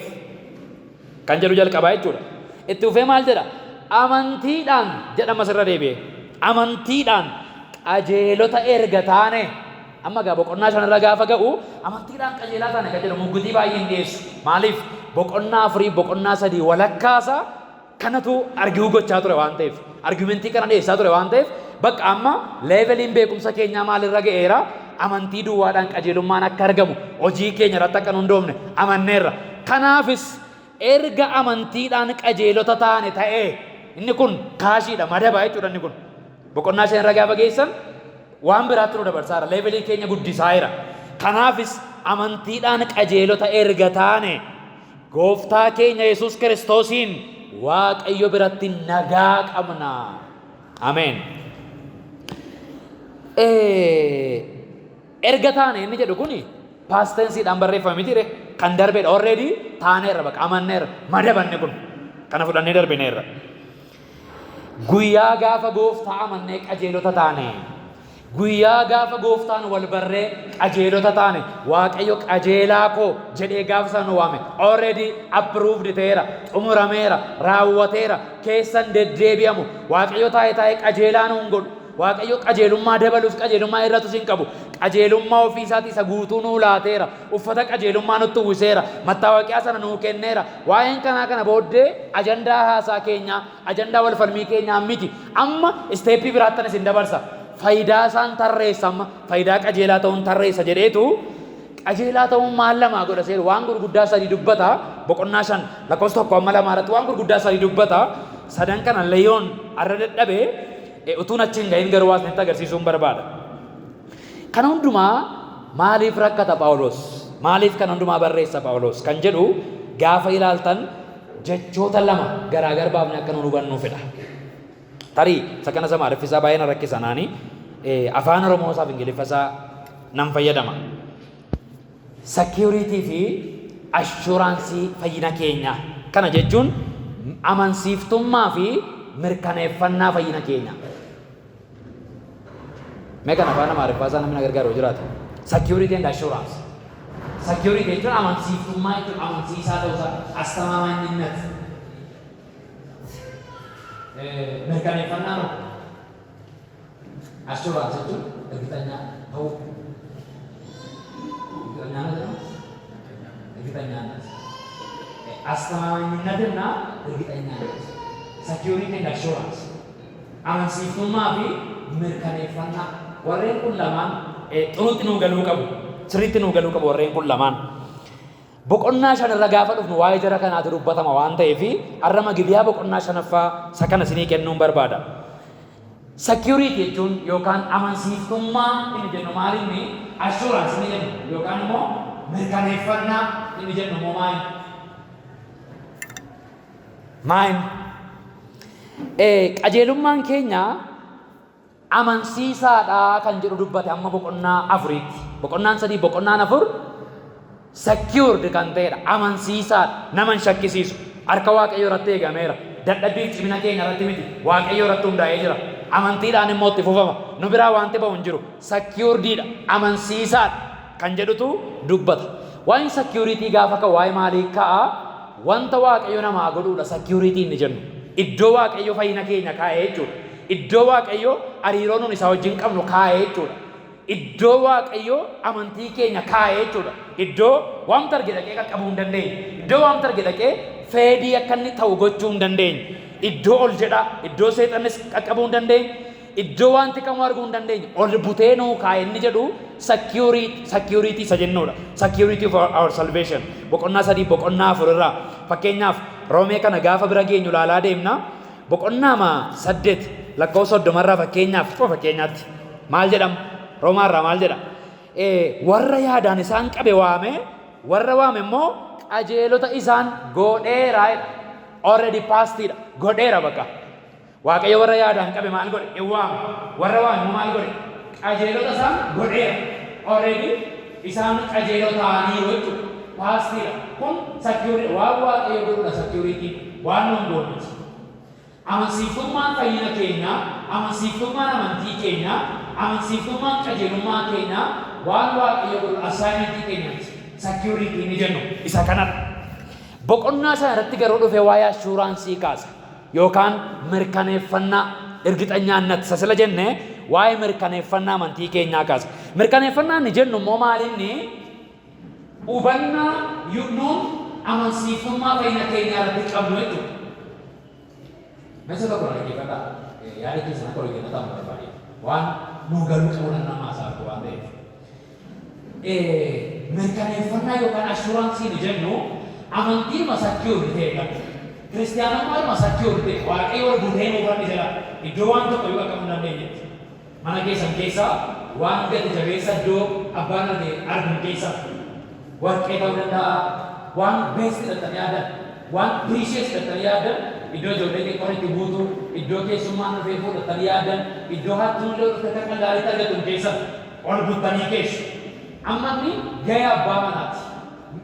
kan jedhu jalqabaa jechuudha. Itti ufee maal jedha? Amantiidhaan jedhama sirra deebi'ee amantiidhaan qajeelota erga taane amma gaa boqonnaa shanarra gaafa ga'u amantiidhaan qajeelaa taane kan jedhu muggutii baay'een dhiyeessu. Maaliif boqonnaa 4 boqonnaa 3 walakkaasa kanatu arguu gochaa ture waan ta'eef argumentii kana dhiyeessaa ture waan ta'eef bakka amma leeveliin beekumsa keenyaa maalirra ga'eera amantii duwwaadhaan qajeelummaan akka argamu hojii keenya irratti akka hundoofne amanneerra. Kanaafis erga amantiidhaan qajeelota taane ta'ee inni kun kaashiidha madaba jechuudha. Inni kun boqonnaa 5 irra gaafa geessan waan biraatti nu dabarsaara leevelii keenya guddisaayira. Kanaafis amantiidhaan qajeelota erga taane gooftaa keenya Yesuus Kiristoosiin waaqayyo biratti nagaa qabna. Ameen. Erga taane inni jedhu kuni past tensiidhaan barreeffame miti kan darbeedha. Already taaneerra bakka amanneerra madabanne kun kana fudhannee darbineerra. Guyyaa gaafa gooftaa amannee qajeelota taane guyyaa gaafa gooftaan wal barree qajeelota taane waaqayyo qajeelaa koo jedhee gaafa sana nu waame already approved ta'eera xumurameera raawwateera keessan deddeebi'amu waaqayyo taa'ee qajeelaa nu hin godhu. Waaqayyo qajeelummaa dabaluuf qajeelummaa irratti sin qabu. Qajeelummaa ofii isaatii isa guutuu nuu laateera. Uffata qajeelummaa nutti uwwiseera. Mattaawoqiyaa sana nuu kenneera. Waa'een kana booddee ajandaa haasaa keenyaa, ajandaa wal falmii keenyaa miti. Amma isteeppii biraattan isin dabarsa. Faayidaa isaan tarreessa amma faayidaa qajeelaa ta'uun tarreessa jedheetu qajeelaa ta'uun maal lamaa godha seeru waan gurguddaa sadii dubbata. Boqonnaa 5 lakkoofsa 1 amma 2 irratti waan gurguddaa sadii dubbata. Sadan kana leeyoon arra dadhabee utuun achiin gahin garuu waan itti agarsiisuun barbaada. Kana hundumaa maaliif rakkata Phaawulos? Maaliif kana hundumaa barreessa Phaawulos kan jedhu gaafa ilaaltan jechoota lama garaagar baafne akka nu hubannuufidha. Tarii isa kana sama riffisaa baay'ee na rakkisanaanii afaan Oromoosaaf Ingiliffasaa nan fayyadama. Security fi assuraansii fayyina keenya. Kana jechuun amansiiftummaa fi mirkaneeffannaa fayyina keenya. Mee kana afaan Amaariffaa isaa namni na gargaaru jiraata. Security and assurance. Security jechuun amansiiftummaa jechuun amansiisaa ta'uusaa astamaamaanyinnat. Mirkaneeffannaa no. Assurance jechuun ergitanyaan ta'uu. Ergitanyaan jedhamu. Ergitanyaan. Astamaamaanyinnat jennaa ergitanyaan. Security and assurance. Amansiiftummaa fi mirkaneeffannaa. Warreen kun lamaan xuruutti nuu galuu qabu. Sirriitti nuu galuu qabu warreen kun lamaan. Boqonnaa shanarra gaafa dhufnu waa'ee jara kanaatu dubbatama waan ta'eef har'a magidiyaa boqonnaa shanaffaa isa kana isinii kennuun barbaada. Security jechuun yookaan amansiiftummaa inni jennu maalinni assurance inni jennu yookaan immoo mirkaneeffannaa inni jennu immoo maal? Qajeelummaan keenya amansiisaadha kan jedhu dubbate amma boqonnaa afuriitti. Boqonnaan sadii boqonnaan afur secured kan ta'edha. Amansiisaadha. Nama hin shakkisiisu. Harka Waaqayyoo irratti eegameera. Dadhabbii fi cimina keenya irratti miti. Waaqayyoo irratti hundaa'ee jira. Amantiidhaan immoo itti fufama. Nu biraa wanti ba'u hin jiru. Securedidha. Amansiisaadha kan jedhutu dubbata. Waa'een security gaafa ka'u waa'ee maalii ka'a? Wanta Waaqayyo namaa godhuudha security inni jennu. Iddoo Waaqayyo fayyina keenya kaa'ee jechuudha. Iddoo Waaqayyo hariiroo nuun isaa wajjin qabnu kaa'ee jechuudha. Iddoo Waaqayyo amantii keenya kaa'ee jechuudha. Iddoo waamta arge dhaqee qaqqabuu hin dandeenye. Iddoo waamta arge dhaqee fedhii akka inni ta'u gochuu hin dandeenye. Iddoo ol jedhaa, iddoo seexannis qaqqabuu hin dandeenye. Iddoo wanti kamuu arguu hin dandeenye. Ol butee nuu kaa'ee inni jedhu security isa jennuudha. Security of our salvation. Boqonnaa sadii boqonnaa afurarraa. Fakkeenyaaf Roomee kana gaafa bira geenyu ilaalaa deemna. Boqonnaa 8 lakkoofsa 30 fakkeenyaatti maal jedhama? Roomaarraa maal jedha? Warra yaadaan isaan qabe waame, warra waame immoo qajeelota isaan godheera. Already pastidha. Godheera bakka. Waaqayyo warra yaadaan qabe maal godhe? Waame. Warra waame maal godhe? Qajeelota isaan godheera. Already isaan qajeelotaanii jechuudha. Pastidha. Kun security waan Waaqayyo godhudha security waan nun gooniti. Amansiiftummaan fayyina keenya, amansiiftummaan amantii keenya, amansiiftummaan qajeelummaa keenya waan Waaqayyo godhu assignmentii keenyaati. Security ni jennu isa kanadha. Boqonnaa sana irratti garuu dhufee waa'ee assuraansii kaasa yookaan mirkaneeffannaa ergixanyaannat sasila jenne waa'ee mirkaneeffannaa amantii keenyaa kaasa. Mirkaneeffannaa ni jennu immoo maalinni hubannaa nuun amansiiftummaa fayyina keenyaa irratti qabnu jechuudha. Masa tokko dhaggeeffadhaa yaada keessan akka hojjetan barbaade waan nuu galuu qabuudhaan nama haasa'a waan ta'eef. Mirkaneeffannaa yookaan assuraansii ni jennu amantii secure ta'edha. Kiristiyaanummaan secure ta'e Waaqayyo wal buutee nuu fadhi jira iddoo waan tokko yoo qaqqabuu hin dandeenyetti. Mana keessan keessaa waan gati jabeessa iddoo abbaan argu keessa warqee ta'uu danda'a waan beesti dhattanii yaadan waan precious dhattanii yaadan iddoo ijoollee xiqqoon itti buutu, iddoo keessummaan dhufee fudhatanii yaadan, iddoo hattuun illee dhufte akka gaarii argatu keessa ol butanii keessu. Amma inni gahee abbaa manaati.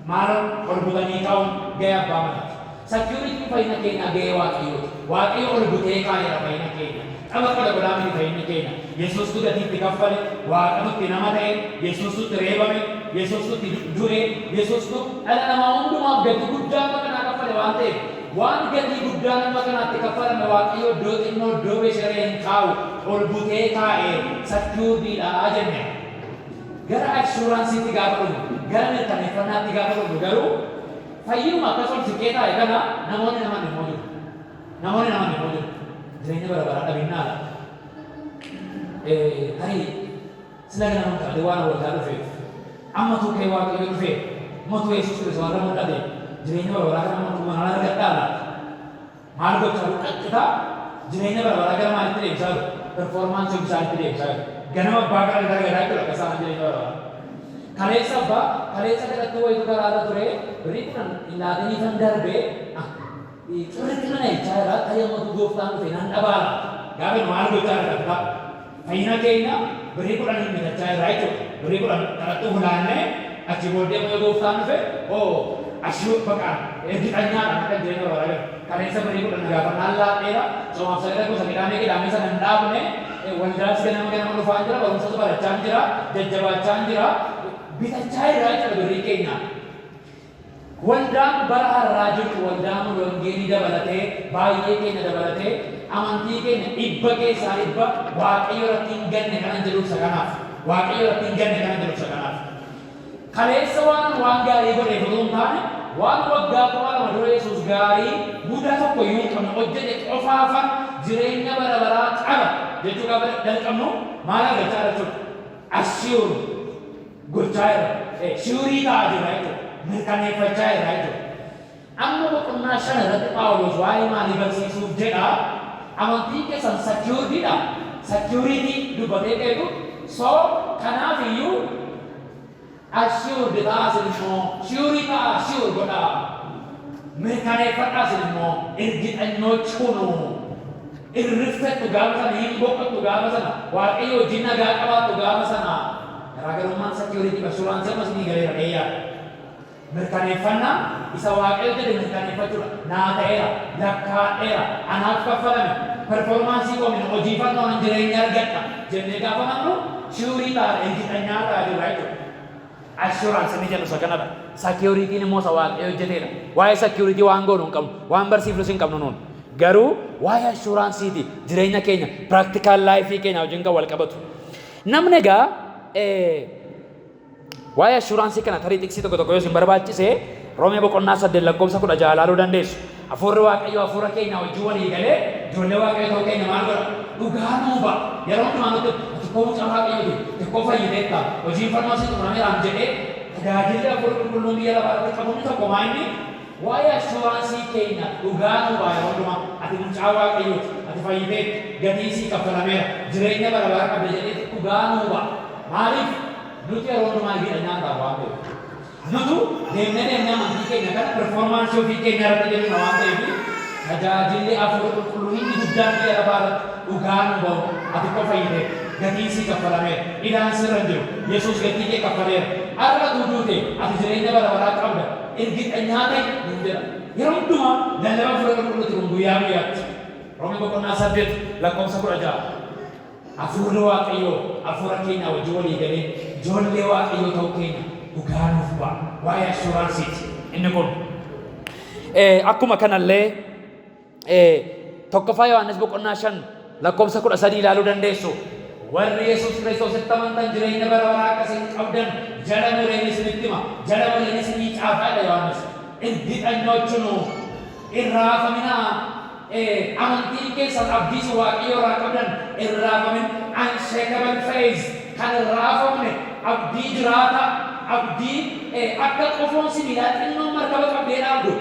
Maaloo ol butanii kaa'uun gahee abbaa manaati. Security fayyina keenya gahee Waaqayyooti. Waaqayyo ol butee kaa'eera fayyina keenya. Qaba qola godhaa miti fayyinni keenya. Yesuustu gatiitti kaffale, Waaqatutti nama ta'e, Yesuustutti reebame, Yesuustutti du'e, Yesuustu dhala namaa hundumaaf gati guddaa akka kanaa kaffale waan ta'eef waan gatii guddaa nama kanaatti kaffalame Waaqayyo iddoo xinnoo iddoo beesharee hin kaa'u ol butee kaa'ee securityidha jenne. Gara assuransiitti gaafa dhufnu, gara mirkaneeffannaatti gaafa dhufnu garuu fayyinuma akkasuma siqee taa'e kana namoonni naman immoo jiru. Namoonni naman immoo jiru. Jireenya bara baraa dhabinnaadha. Tarii sila gana nama taatee waan waldaa dhufeef amma tuqee Waaqayyo dhufeef mootuu Yesuus Kiristoos warra mul'ate jireenya bara baraa kana nama mana argadhaadha. Maal gochaa jiru qaqqataa jireenya bara baraa gara maalitti deemsaa jiru? Performaansii isaanitti deemsaa jiru. Ganama abbaa gara garagaraa jechuudha akka isaan jireenya bara baraa. Kaleessa abbaa kaleessa kadhattuu wayitu karaarra ture birii kan ilaalanii kan darbee xurritti mana jechaa jira tarii ammatu gooftaan dhufe nan dhabaala. Gaafa maal gochaa jira fayyina keenya birii kudhan mitachaa jira jechuudha. Birii kudhan kadhattuu fulaannee achi booddee mana gooftaan dhufe asyur bakal ergitanya kan jireenya barbaada kaleessa barii kudha nagaafannaan laadheera somaaf sagada gosa midhaanii qidhaamee sana hin dhaabne waldaas ganama dhufaa jira barumsota barachaa jira jajjabaachaa jira bitachaa irraa jechuudha birrii keenya. Waldaan bara har'aa jirtu waldaan wangeelii dabalatee baay'ee keenya dabalatee amantii keenya dhibba keessaa dhibba waaqayyo irratti hin ganne kanan jedhuuf kanaaf waaqayyo irratti hin ganne kanan jedhuuf kanaaf kaleessa waan gaarii godheef otoo hin taane waan waggaa kuma lama dura Yesuus gaarii guddaa tokko iyyuu hin qabne hojjete qofaafan jireenya bara baraa qaba jechuu gaafa jalqabnu maal argachaa jechuudha ashiur gochaa irra shiurii ta'aa jira jechuudha. Mirkaneeffachaa irraa jechuudha. Amma boqonnaa shan irratti Phaawulos waa'ee maalii barsiisuuf jedha amantii keessan secuurityidha. Security dubbatee qeetu soo kanaaf iyyuu assured ta'aa isin immoo shiurii ta'aa shiur godhaa. Mirkaneeffadhaa isin immoo ergixanyochuunu irriffattu gaafa sana hin boqottu gaafa sana waaqayyo wajjin nagaa qabaattu gaafa sana garaagarummaan security assuraansii ammas ni galeera dheeyyaa. Mirkaneeffannaa isa waaqayyo jedhe mirkaneeffachuudha. Naa ta'eera, lakkaa'eera, anaaf kaffalame, performaansii koo hojiifannoo an jireenya argadha jennee gaafa mannu shiurii ta'a ergixanyaa ta'a jirra jechuudha. Assuraansii ni jedhu isa kanadha. Security'n immoo isa waaqayyo hojjeteedha. Waa'ee security waan goonu hin qabnu, waan barsiifnus hin qabnu nuun. Garuu waa'ee assuransiiti jireenya keenya practical life keenya wajjin kan wal qabatu. Namni egaa waa'ee assuraansii kana tarii xiqqisii tokko yoo isin barbaachise Roomee boqonnaa 8 lakkoofsa 16 ilaaluu dandeessu. Hafuurri Waaqayyoo hafuura keenya wajjin walii galee ijoollee Waaqayyoo ta'uu keenya maal godha? Dhugaa nuu ba'a. Yeroo hundumaa nuti xiqqoo mucaa Waaqayyooti xiqqoo fayyiteetta hojiin farmaasii xumurameeraan jedhee tajaajilli hafuura qulqulluun biyya lafaa irratti qabuun tokko maa inni waa'ee assuraansii keenya dhugaa nuu ba'a. Yeroo hundumaa ati mucaa Waaqayyooti ati fayyiteetti gatii sii kaffalameera jireenya bara bara qabda jedhee dhugaa nuu ba'a. Maaliif? Nuti yeroo hundumaa hidhannaa ta'a waan ta'eef. Nutu deemnee amantii keenya kana performaansii ofii keenya irratti deemna waan ta'eef tajaajilli hafuura qulqulluu inni guddaan biyya lafaa irratti dhugaa nu ba'u ati qofa fayyite gatiin sii kaffalameera hidhaan sirra jiru Yesuus gatii kee kaffaleera har'a duuduute ati jireenya bara baraa qabda ergixanyaa ta'e nuun jedha. Yeroo hundumaa lallaba hafuura qulqulluuti kun guyyaa guyyaatti Roomee boqonnaa 8 lakkoofsa 16 hafuurri Waaqayyoo hafuura keenya wajjin walii galee ijoollee Waaqayyoo ta'uu keenya dhugaa nuuf ba'a. Waa'ee assuransiiti inni kun. Akkuma kanallee tokkoffaa Yohaannis boqonnaa 5 lakkoofsa 13 ilaaluu dandeessu. Warri Yesuus Kiristoositti amantan jireenya bara baraa akkasiin qabdan jala mureen isinitti hima. Jala mureen isinii caafaadha Yohaannis. Ergixanyochunu irraafaminaa amantiin keessan abdiis Waaqayyoo irraa qabdan irraafamin unshakable faith kan irraafamne abdii jiraata abdii akka qofoon sibiilaa xinnoo markaba qabdee dhaabdu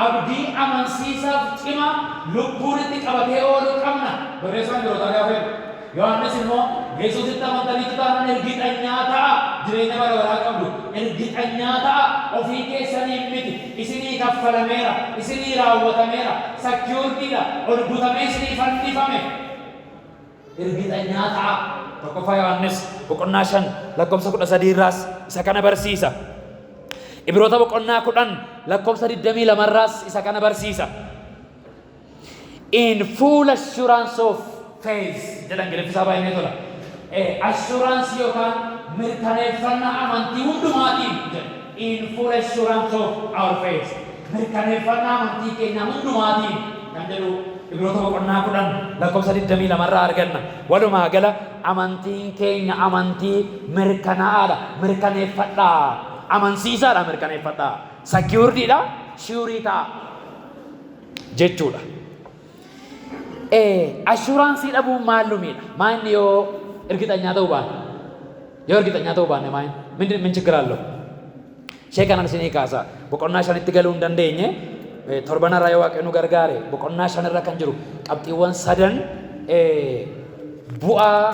abdii amansiisaaf cima lubbuun itti qabatee ooluu qabna. Barreessaan yeroo gaafeedha. Yohaannis immoo Yesuusitti amantaniitu taanaan ergixanyaa ta'a jireenya bara baraa qabdu ergixanyaa ta'a ofii keessanii miti isinii kaffalameera isinii raawwatameera secuurityidha ol butamee isinii fannifame ergixanyaa ta'a. Tokkoffaa Yohaannis boqonnaa 5 lakkoofsa 13 irraas isa kana barsiisa. Ibroota boqonnaa 10 lakkoofsa 22 irraas isa kana barsiisa. In full assurance of faith jedhan Ingiliffisaa baay'inee tola. Assurance yookaan mirkaneeffannaa amantii hundumaatiin jedha. In full assurance of our faith mirkaneeffannaa amantii keenya hundumaatiin kan jedhu Ibroota boqonnaa 10 lakkoofsa 22 irraa arganna. Walumaa gala amantiin keenya amantii mirkanaa'aadha. Mirkaneeffadhaa. Amansiisaadha mirkaneeffadhaa. Secuurityidha. Shiurii ta'a jechuudha. Assuraansii dhabuun maal lumiidha? Maa inni yoo ergixanyaa ta'uu baanne? Yoo ergixanyaa ta'uu baanne maa inni min ችግር አለው? Ishee kanan isinii kaasa. Boqonnaa 5tti galuu hin dandeenye. Torban irraa yoo Waaqayyo nu gargaare boqonnaa 5 irra kan jiru qabxiiwwan 3 bu'aa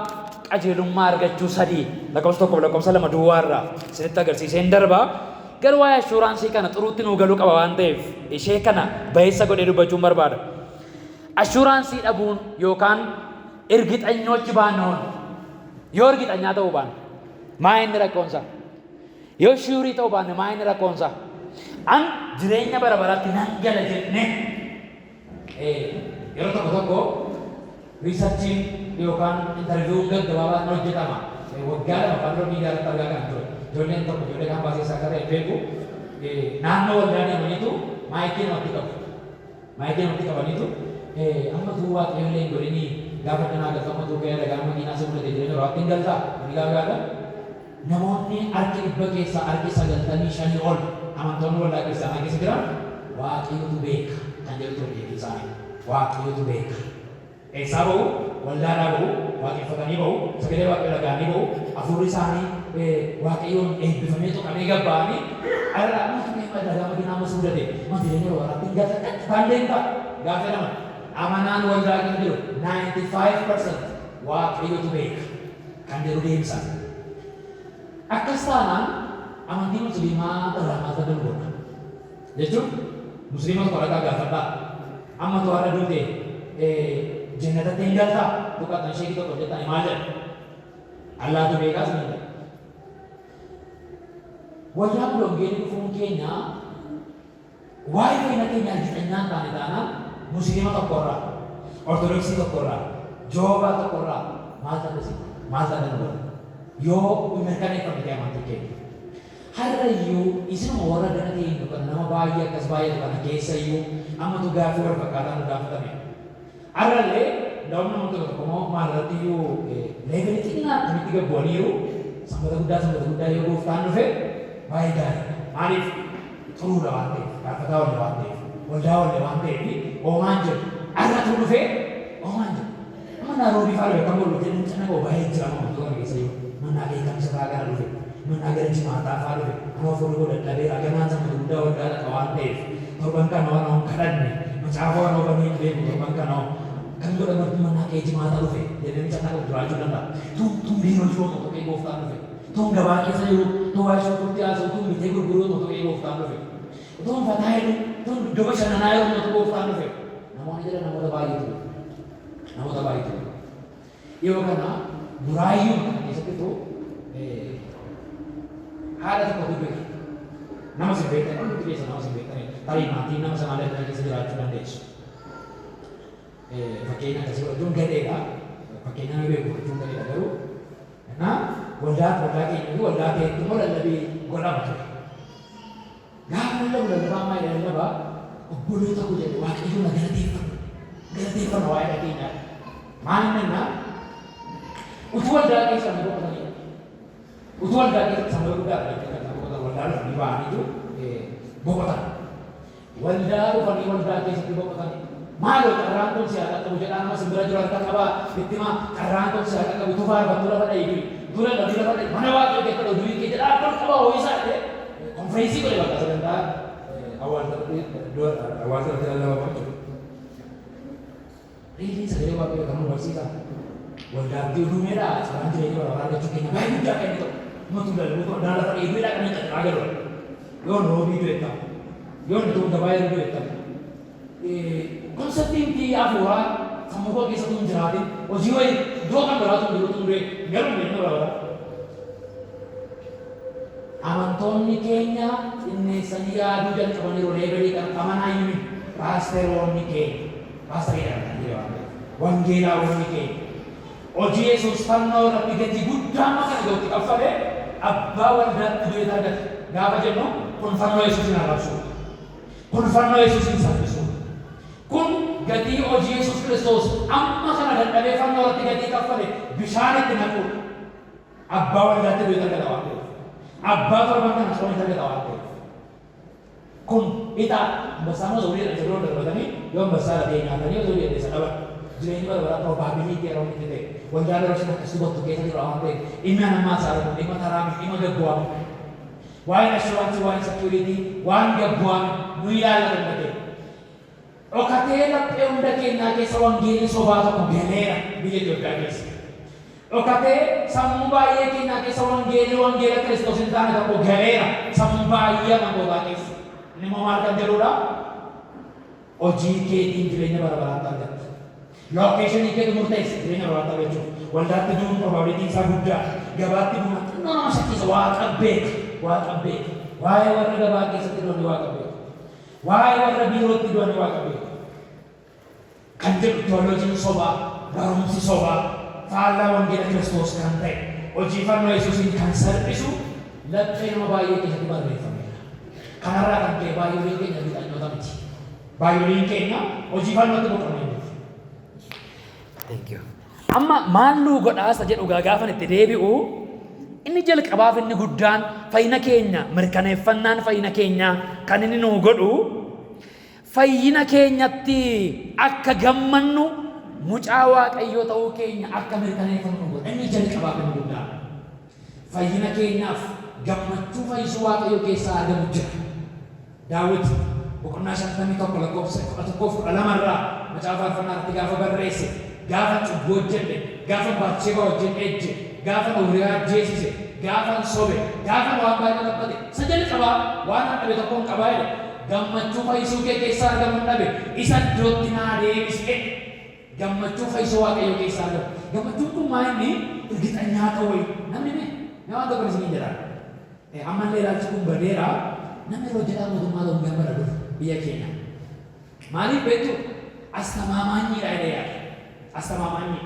qajeelummaa argachuu 3 lakkoofsa 1 lakkoofsa 2 duwwaa irraa isinitti agarsiiseen darba. Garuu waa'ee assuraansii kana xuruutti nuu galuu qaba waan ta'eef ishee kana bayeessa godhee dubbachuun barbaada. Assuraansii dhabuun yookaan ergixanyochi baannoon yoo ergixanyaa ta'uu baanne maa inni rakkoonsa? Yoo shiurii ta'uu baanne maa inni rakkoonsa? An jireenya bara baraatti nan gala jennee yeroo tokko riisarchiin yookaan intarviiyuun gaggabaabaan hojjetama. Waggaa lama fannoo miidiyaa irratti argaa kan ture. Ijoolleen tokko ijoollee kan baasee isaa akka ta'e beeku naannoo waldaa deemaniitu maayikii namatti qabu. Maayikii namatti qabaniitu amma tuu waaqayyoollee hin godhinii gaafa kanaa galfama tuu ga'ee dhagaa makiinaa si mudate jireenya biraatti hin galtaa. Ni gaagaadha. Namoonni harki 100 keessaa harki 95 ol amantoonni waldaa kiristaanaa keessa jiran waaqayyotu beeka kan jedhu ture deebii isaanii. Waaqayyotu beeka. Eessaa bahu? Waldaadhaa bahu, waaqeffatanii bahu, sagalee waaqayyoo dhaga'anii bahu, hafuurri isaanii waaqayyoon eebbifamee tuqamee gabba'anii irraa maaltu keessa dhagaa makiinaa amma si mudate mati jireenya waraatti hin galta kan deemta gaafa jedhaman amanaan waldaa kan jiru 95% waaqayyotu beeka kan jedhu deebisan. Akkas taanaan amantii musliimaa irraa maal ta'uu godha jechuun musliima qorataa gaafadhaa amma to'ara duute jannatatti hin galtaa buqqaatan ishee tokko hojjetan maal jedha Allaatu beekaas ni jedha. Waldaan Bulongeelii dhufuun keenya waa'ee fayyina keenya argitanyaan taane taanaan musliima tokkorraa ortodoksii tokkorraa joobaa tokkorraa maal ta'an godha yoo mirkaneeffame ta'e amantii keenya. Har'a iyyuu isinuma warra gana ta'e kan nama baay'ee akkas baay'atu kana keessa iyyuu ammatu gaafii wal fakkaataa nu gaafatame. Har'allee daawwan namoota tokko maal irratti iyyuu leegalii xiqqaa akkamitti gabbooniiru sanbata guddaa yoo gooftaan dhufe baay'ee gaariidha. Maaliif xuruudha waan ta'eef, gaaffataa wallee waan ta'eef, waldaa wallee waan ta'eef oomaan jiru. Har'atu dhufee oomaan jiru. Amma naaroobii fa'aa beekamu wal jedhu cina koo baay'ee jira namoota keessa iyyuu mannaa beekamsa fa'aa gara dhufe. Mana gara jimaataa fa'aa dhufe nama fuuldura dadhabee aganaan sama guddaa waldaa dhaqa waan ta'eef torban kana waan hin kadhanne macaafa waan hubamee hin beeku torban kana kan godhamarti mana kee jimaataa dhufe jedhanii cannaa qabu jiraachuu danda'a. Tun biiroo jiruu tokko kee gooftaan dhufe tun gabaa keessa jiru tun waashoo turtii haasa'u tun bitee gurguruu tokko kee gooftaan dhufe tun fataa jedhu tun iddoo bashannanaa yeroo tokko gooftaan dhufe namoonni jedhan namoota baay'eetu yeroo kana buraayyuu kana keessatti haala tokko dubbatu nama si beektan hundi keessa nama si beektan tarii maatiin nama sanaa leetan keessa jiraachuu dandeessu. Fakkeenya akkasii godhachuun gadeedha. Fakkeenya nama beeku godhachuun gadeedha garuu waldaa keenya fi waldaa keetti immoo lallabii godhama ture. Gaafa lallabaa maayidha lallabaa obboloota koo jedhu waaqayyoon na galateeffanna waa'ee dhageenyaa. Maal innaa utuu waldaa keessa na boqotanii utuu waldaa keessa sama guddaa kan boqotan waldaa dhufanii ba'anii jiru boqotan. Waldaa dhufanii waldaa keessatti boqotan. Maaloo carraan kun siyaa qaqqabu jedhaa nama simbira jiru harka qabaa ittima carraan kun siyaa qaqqabu tufaa irratti lafa dha'iifi dura dhabbii lafa dha'iifi mana waaqayyoo keessa dha'u durii kee jedhaa akkam qabaa hoo'isaa jedhee konfereensii godhe bakka sagantaa hawaasa irratti lallabaa jiru. Reelii sagalee waaqayyoo kan nu barsiisa. Waldaatti dhumeedhaa carraan jireenya bara argachuu keenya baay'ee guddaa kan inni ta'u. Matu lallabuutu waldaa lafa dha'iifiidhaa kan inni xaxaa galu. Yoon roobii du'etta yoon iddoo gabaa yeroo du'etta. Konseptiin di afuuraa sammuu koo keessa tun jiraatin hojii wayii iddoo kan biraatu hin jiru ture garuu beekna bara. Amantoonni keenya xinneessanii yaaduu jalqabaniiru leegalii kan amanaa himin paasteroonni keenya paasteridhaan kan jedhe waan wangeelaawwanni keenya hojii Yesuus fannoo irratti gatii guddaa maqaa iddootti qaffale abbaa waldaatti du'eet argate gaafa jennu kun fannoo Yesuus hin arrabsu kun fannoo Yesuus hin salphisu. Kun gatii hojii Yesuus Kiristoos amma kana dadhabee fannoo irratti gatii kaffale bishaanitti naquudha. Abbaa waldaatti du'eet argata waan ta'eef. Abbaa torban kana soomita argata waan ta'eef. Kun ixaa ambassaa moo zoolii jedhanii darbatanii yoo ambassaa latee nyaatanii osoo jedheessa dhaban jireenyi bara bara probabilitii yeroo inni ta'e waldaa yeroo isin akkasii bakka keessa jira waan ta'eef dhimma namaa saaramu dhimma taraami dhimma gabbu'aame waa'een ashuraansii waa'een sekyuriitii waan gabbu'aame nu ilaallatan dhagee. Dhokatee laphee hunda keenyaa keessa wangeelli sobaa tokko galeera biyya Itoophiyaa keessa. Dhokatee sammuu baay'ee keenyaa keessa wangeela Kiristoos hin taane tokko galeera sammuu baay'ee namootaa keessa. Inni immoo maal kan jedhudha? Hojii keetiin jireenya bara baraatti argatta. Lookeeshinii keetu murteessa jireenya baraatti argachuuf. Waldaatti duun probabilitiin isaa guddaa. Gabaatti duun xinnoo nama shakkisa waa qabbeeka. waa'ee warra gabaa keessatti du'anii waaqa beeku, waa'ee warra biirootti du'anii waaqa beeku. Kan jedhu teolojiin sobaa, barumsi sobaa, faallaa wangeela Kiristoos kan ta'e, hojii fannoo Yesuusiin kan salphisu laphee nama baay'ee keessatti barreeffameera. Kanarraa kan ta'e baay'ooliin keenya fixannoota miti. Baay'ooliin keenya hojii fannootti boqonnee miti. Thank you. Amma maalluu godhaasa jedhu gaafan itti deebi'u inni jalqabaaf inni guddaan fayyina keenya mirkaneeffannaan fayyina keenya kan inni nuu godhu fayyina keenyatti akka gammannu mucaa waaqayyoo ta'uu keenya akka mirkaneeffannu godha. Inni jalqabaaf inni guddaan fayyina keenyaaf gammachuu fayyisuu waaqayyoo keessaa argamu jira. Daawit boqonnaa 51 lakkoofsa 11 irraa macaafa faarfannaa irratti gaafa barreesse gaafa cubbuu hojjette gaafa Baatshebaa wajjin ejje gaafa Uuriyaa ajjeesise gaafa sobe gaafa waan baay'ee dhabbate isa jalqabaa waan dhabe tokkoon qabaa jedhe gammachuu fayyisuu kee keessaa argamu dhabe isa iddootti naa deebise gammachuu fayyisuu waaqayyoo keessaa argamu. Gammachuun kun maa inni irgixanyaa ta'uu namni waan tokko isin jedha. Ammallee ilaalchi kun badeera namni yeroo jedhaa mootummaa ta'uu gammada dhufu biyya keenya. Maaliif beektu astamaamaanyiidha jedhee yaada. Astamaamaanyii.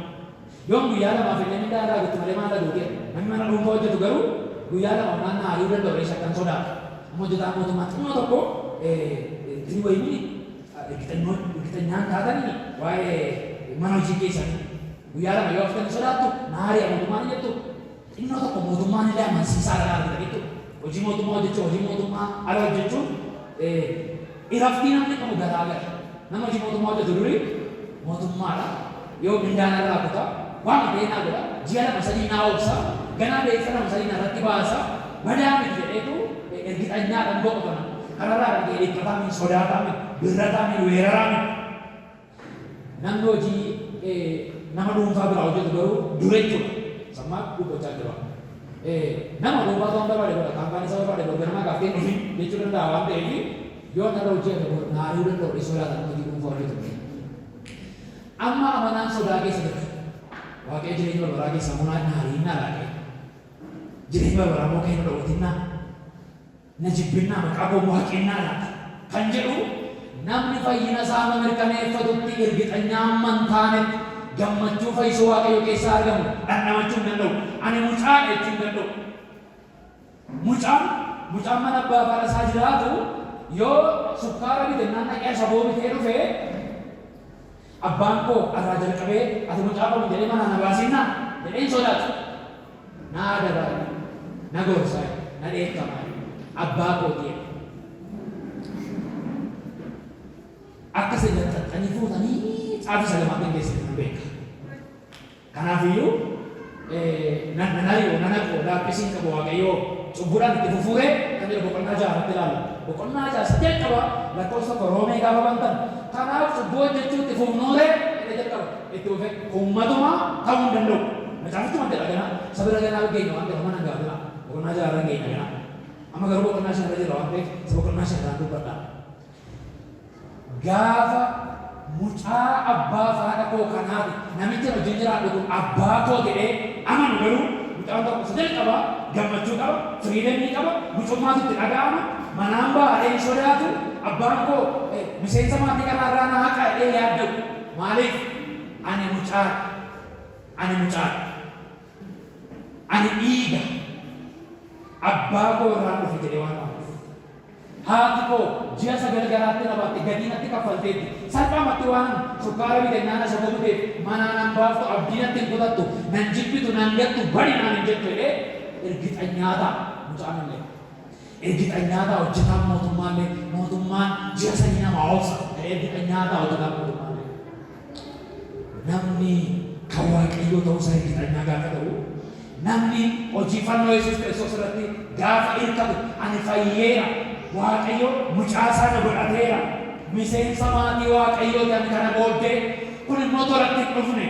Yoon guyyaa lamaaf illee miidhaa irraa guutuu malee maal dhaguu kenna. Namni mana dhuunfaa hojjetu garuu guyyaa lamaaf naannaa haaluu danda'u reesha kan sodaatu. Amma hojjetaa mootummaa xinnoo tokko itti wayimini irgixanyaan taatanii waa'ee mana hojii keessatti guyyaa lama yoo aftan sodaattu naarii mootummaan jettu xinnoo tokko mootummaan illee amansiisaa irraa argita jettu. Hojii mootummaa hojjechuun hojii mootummaa ala hojjechuun iraftii namni qabu garaagara. Nama hojii mootummaa hojjetu durii mootummaadha. Yoo mindaan irraa kutaa waan ta'e naa godha ji'a lama sadii naa obsa ganaa beeksa lama sadii naa irratti baasa badaa miti jedheetu irgixanyaadhaan boqotana. Kanarraa argee dhiibbataa min sodaataa min birrataa min weeraraa min namni hojii nama dhuunfaa biraa hojjetu garuu dure jechuudha. Sammaa dubbachaa jira. Nama dhuunfaa ta'uu barbaade godha kaampaanii isaa barbaade godha nama gaaffee dhufi jechuu danda'a waan ta'eef yoo narra hojii akka godhu naarii danda'u dhiisuu laata hojii dhuunfaa hojjetu. Amma amanaan sodaa keessa jirtu. Waaqayyo jireenya barbaraa keessa munaa naariinnaa laaqee. Jireenya barbaraa moo keenya dhawwatinnaa. Na jibbinnaa maqaa koo waaqennaa laata. Kan jedhu namni fayyina isaa mirkaneeffatutti irgixanyaa amman taanetti gammachuu fayyisuu waaqayyo keessaa argamu dhandhamachuu hin danda'u. Ani mucaa jechuu hin danda'u. Mucaan mana abbaa faana isaa jiraatu yoo sukkaara bitannaan dhaqee saboo bitee dhufee abbaan koo irraa jalqabee ati mucaa qabu jedhee mana na baasinnaa jedhee sodaatu. Naa dabala, na gorsaa, na dheekkamaa abbaa kootii. Akka sagantattanii fuutanii caafi salamaa qindeessanii nu beeka. Kanaafiyyuu nanari'oo nanaqoo laaphisiin qabu waaqayyoo cubbuudhaan itti fufuuree kan jedhu boqonnaa 6 irratti ilaalla. Boqonnaa 6 saddeet qaba lakkoofsa Roomee gaafa bantan. Kanaaf cubbuu hojjechuu itti fufnuuree jedhee jalqaba itti fufee uummatuma ta'uu hin danda'u. Macaafichuma jedha ganaa sabira ganaa geenya waan ta'eef mana hin gaafina boqonnaa 6 irra geenya ganaa. Amma garuu boqonnaa 5 irra jira waan ta'eef isa boqonnaa 5 irraan dubbadha. Gaafa mucaa abbaa faadha koo kanaati namicha wajjin jiraadhu kun abbaa koo jedhee amanu garuu mucaan tokko sadel qaba gammachuu qaba firiidemii qaba mucummaatu itti dhaga'ama manaan baadhee sodaatu abbaan koo miseensa maatii kanaarraa na haqa jedhee yaadda'u. Maaliif ani mucaa ani dhiiga abbaa koo irraa dhufe jedhee waan ta'uuf. Haati koo ji'a 9 garaatti na baatte gatii natti kaffalteetti salphaamatti waan sukkaara bitannaan isa bobuteef manaa nan baaftu abdii natti hin kutattu nan jibbitu nan gattu bari naan hin jettu jedhee irgixanyaataa mucaan illee irgixanyaataa hojjetaan mootummaan ji'a 3 nama obsa jedhee irgixanyaataa hojjetaan mootummaallee. Namni kan waaqayyoo ta'uusaa irgixanyaa gaafa ta'u namni hojii fannoo Yesuus Kiristoos irratti gaafa hirkatu ani fayyeera. Waaqayyo mucaa sana godhateera. Miseensa maatii waaqayyoo kan kana booddee kun immoo tolatti dhufne.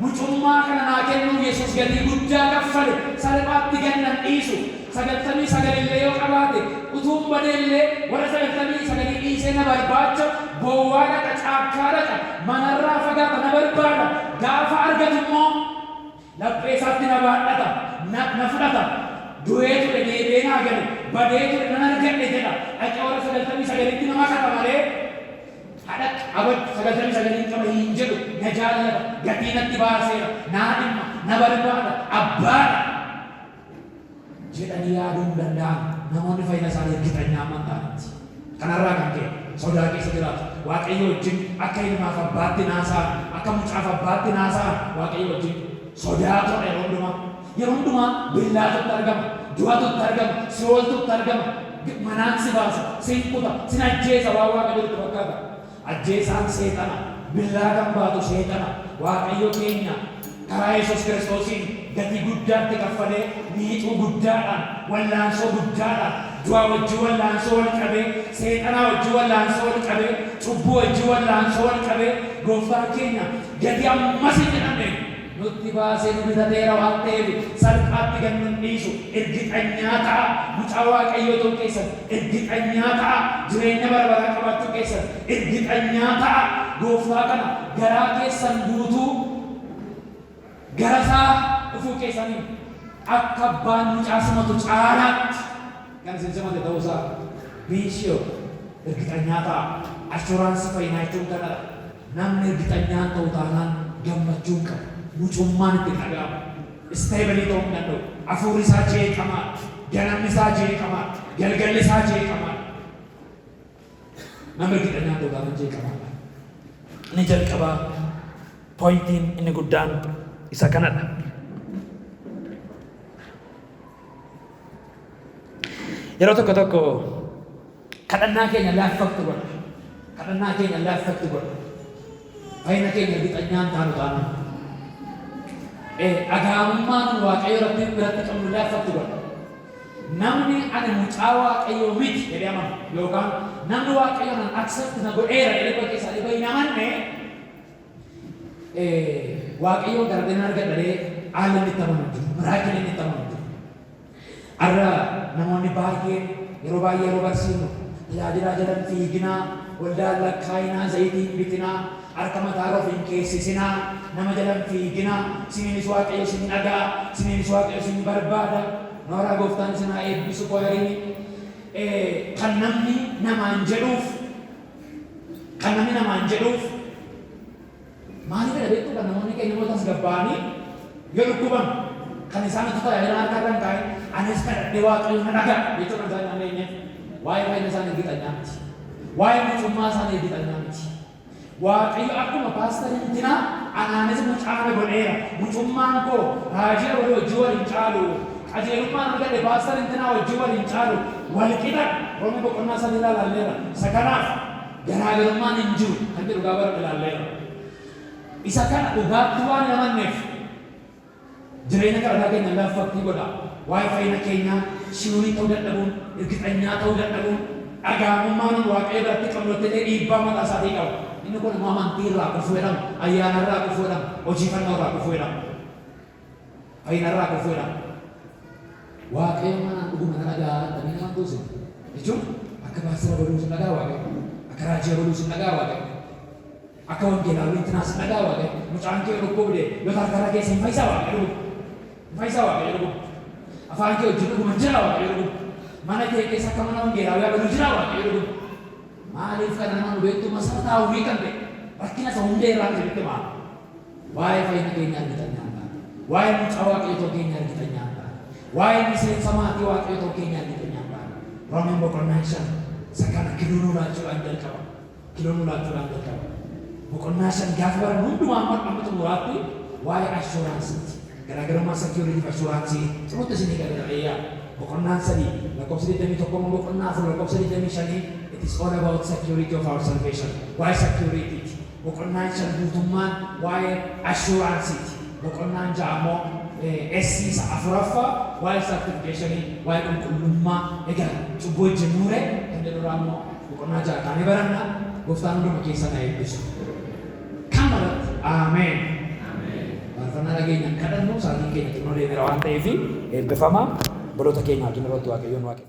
Mucummaa kana naa kennuuf Yesuus gatii guddaa kaffale salphaatti gannan dhiisu. 99 illee yoo qabaate utuun badeellee warra 99 dhiisee na barbaacha bowwaa dhaqa caakkaa dhaqa manarraa fagaata na barbaada. Gaafa argatu immoo laphee isaatti na baadhata na fudhata. Du'ee ture deebi'ee naa gale badee ture nan argadhe jedha. Dhaqee warra 99tti nama kana malee haadha abad 99 qaba hin jedhu na jaallata gatii natti baaseera naa dhimma na barbaada abbaadha jedhanii yaaduu hin danda'an namoonni fayyina isaanii hirkifannaa amantaanitti. Kanarraa kan ka'e sodaa keessa jiraatu. Waaqayyo wajjin akka ilmaaf abbaatti naasa'an akka mucaaf abbaatti naasa'an Waaqayyo wajjin sodaa ture yeroo hundumaa. Yeroo hundumaa billaatutti argama, du'atutti argama, si'ooltutti argama, manaan si baasa, sin kuta, sin ajjeesa waan Waaqayyotti fakkaata. Ajjeesaan seexana, billaa kan baatu seexana. Waaqayyo keenya karaa Yesuus Kiristoosiin gatii guddaatti kaffalee miixuu guddaadhaan, wallaansoo guddaadhaan, du'a wajjin wallaansoo wal qabee, seexanaa wajjin wallaansoo wal qabee, cubbuu wajjin wallaansoo wal qabee, gooftaan keenya gatii ammas hin jedhamne nutti baasee nu bitateera waan ta'eef salphaatti kan nun dhiisu ergixanyaa ta'a. Mucaa Waaqayyoo ta'uu keessan ergixanyaa ta'a. Jireenya barbaraa qabaachuu keessan ergixanyaa ta'a. Gooftaa kana garaa keessan guutuu gara isaa dhufuu keessanii akka abbaan mucaa simatu caalaatti kan isin simate ta'uusaa biishiyoo ergixanyaa ta'a. Ashuraansii fayyinaa jechuun kanadha. Namni ergixanyaan ta'u taanaan gammachuun qaba. Mucummaan itti dhaga'ama. Isteebilii ta'uu hin danda'u. Hafuurri isaa jeeqamaa, ganamni isaa jeeqamaa, galgalli isaa jeeqamaa. Namni ergixanyaan ta'u taanaan jeeqamaadha. Inni jalqabaa poointiin inni guddaan isa kanadha. Yeroo tokko tokko kadhannaa keenya laaffaktu godha. Kadhannaa keenya laaffaktu godha. Fayyina keenya ergixanyaan taanu taana. Dhagahamummaan Waaqayyo Rabbiin biratti qabnu laaffaktu godha. Namni ani mucaa Waaqayyoo miti jedhee amanu yookaan namni Waaqayyo nan accept na godheera jedhee bakka isaa dhibee hin amanne Waaqayyo garbeen argadhee haala inni itti amanu jiru, miraakila inni itti amanu jiru. Har'a namoonni baay'een yeroo baay'ee yeroo barsiifnu tajaajilaa jedhan fiiginaa, waldaan lakkaa'inaa, zayitiin bitinaa, harka mataa roof hin keessisinaa, nama jedhan fiiginaa, isiniinis Waaqayyo isin dhagaa, isiniinis Waaqayyo isin barbaada, nooraa gooftaan isin haa eebbisu qoyariin kan namni namaan jedhuuf maaliifidha beektu kan namoonni keenya mootas gabba'anii yoo dhukkuban kan isaan itti tajaajila harka irra hin kaa'in anis kadhadhee Waaqayyo na dhagaa jechuudha kan isaan nyaanne waa'ee fayyina isaanii ergixanyaa miti. Waa'ee mucummaa isaanii ergixanyaa miti. Waaqayyo akkuma paastariin tinaa anaanis mucaa na godheera. Mucummaan koo raajii walii wajjin waliin caalu. Qajeelummaan argadhe paastariin tinaa wajjin waliin caalu. Walqixa Roomee boqonnaa 3 ilaalleera. Isa kanaaf garaagarummaan hin jiru kan jedhu dhugaa bara ilaalleera. Isa kana dhugaatti waan hin amanneef jireenya kadhataa keenya laaffaktii godha. Waa'ee fayyina keenyaa shinuunii ta'uu dadhabuun, ergixanyaa ta'uu dadhabuun, dhagahamummaan Waaqayyo biratti qabnu ta'ee dhiibbaa mataa isaatii qaba. Inni kun immoo amantii irraa kufuu jedhama, ayyaana irraa kufuu jedhama, hojiifannoo irraa kufuu jedhama, fayyina irraa kufuu jedhama. Waaqayyo manaan dhuguma na dhagaa dhabee nama tuusin jechuun akka baasira baluu sin dhagaa Waaqayyo, akka raajii baluu sin dhagaa Waaqayyo, akka wangeelaa walitti sin dhagaa Waaqayyo. Mucaan kee dhukkubde yoo tarkaraa keessa hin fayyisaa Waaqayyo dhugu, hin fayyisaa Waaqayyo dhugu. Afaan kee wajjin dhuguma jira Waaqayyo dhugu. Mana kee keessa akka mana wangeelaa baluu jira Waaqayyo dhugu. Maaliif kana nama nu beektu masartaa hawwii kan ta'e rakkina isa hundee irraa jedhette maal? Waa'ee fayyina keenya argitanyaan ta'a. Waa'ee mucaa Waaqayyo ta'uu keenya argitanyaan ta'a. Waa'ee miseensa maatii Waaqayyo ta'uu keenya argitanyaan ta'a. Roomeen boqonnaa 5 isa kana kiloo nu laachuudhaan jalqaba. Kiloo nu laachuudhaan jalqaba. Boqonnaa 5 gaafa baran hundumaa amma xumuraatti waa'ee ashuuraansiiti. Garaagarummaa sekiuritii fi ashuuraansii xinuutti isinii gargaareeyyaa. Boqonnaan 3 lakkoofsa 21 boqonnaa 4 lakkoofsa 25 it is all about security of our salvation. Why security? Boqonnaan 5 guutummaan waa'ee assuranceiti. Boqonnaan 6 immoo isa afuraffaa waa'ee sanctificationii, waa'ee qulqullummaa, egaa cubbuu wajjin muure kan jedhurraa immoo boqonnaa 6 kaanii baranna. Gooftaan hunduma keessa na eebbisu. Kan irratti ameen. Faarfannaa dhageenyaan kadhannu sa'aatiin keenya xinnoo deemeera waan ta'eef eebbifamaa. Boloota keenyaa wajjin irratti Waaqayyoon waaqeffanna.